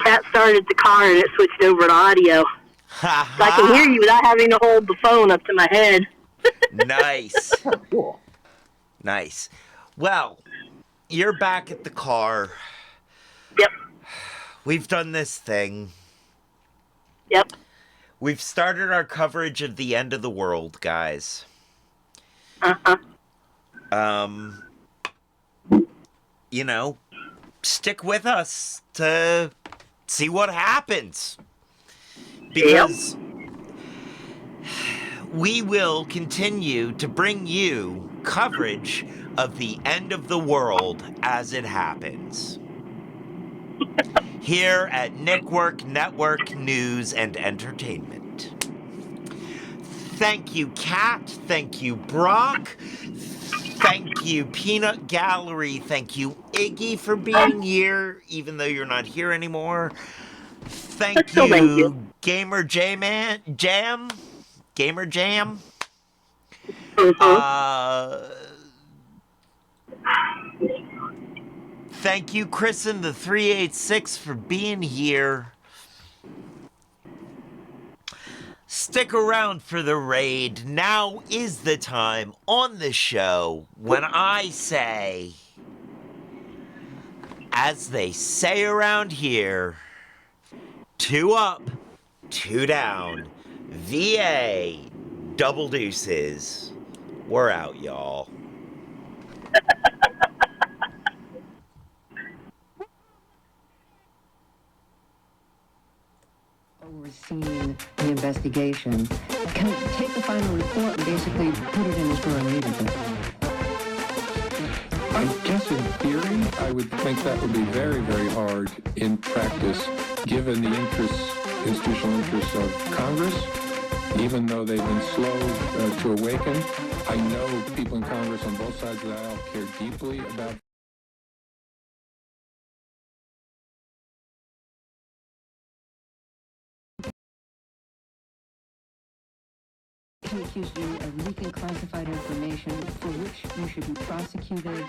[SPEAKER 3] Cat started the car and it switched over to audio.
[SPEAKER 1] Ha
[SPEAKER 3] So I can hear you without having to hold the phone up to my head.
[SPEAKER 1] Nice.
[SPEAKER 8] Oh, cool.
[SPEAKER 1] Nice. Well, you're back at the car.
[SPEAKER 3] Yep.
[SPEAKER 1] We've done this thing.
[SPEAKER 3] Yep.
[SPEAKER 1] We've started our coverage of the end of the world, guys. You know, stick with us to see what happens. Because we will continue to bring you coverage of the end of the world as it happens. Here at Nikwork Network News and Entertainment. Thank you, Kat. Thank you, Brock. Thank you, Peanut Gallery. Thank you, Iggy, for being here, even though you're not here anymore. Thank you, Gamer Jam. Gamer Jam. Thank you, Kristen the 386, for being here. Stick around for the raid. Now is the time on the show when I say, as they say around here, 2 up, 2 down. VA, double deuces. We're out, y'all.
[SPEAKER 9] Overseeing the investigation can take the final report and basically put it in his drawer and leave it there.
[SPEAKER 10] I guess in theory, I would think that would be very, very hard in practice, given the institutional interests of Congress. Even though they've been slow to awaken, I know people in Congress on both sides of the aisle care deeply about
[SPEAKER 9] He accused you of leaking classified information for which you should be prosecuted.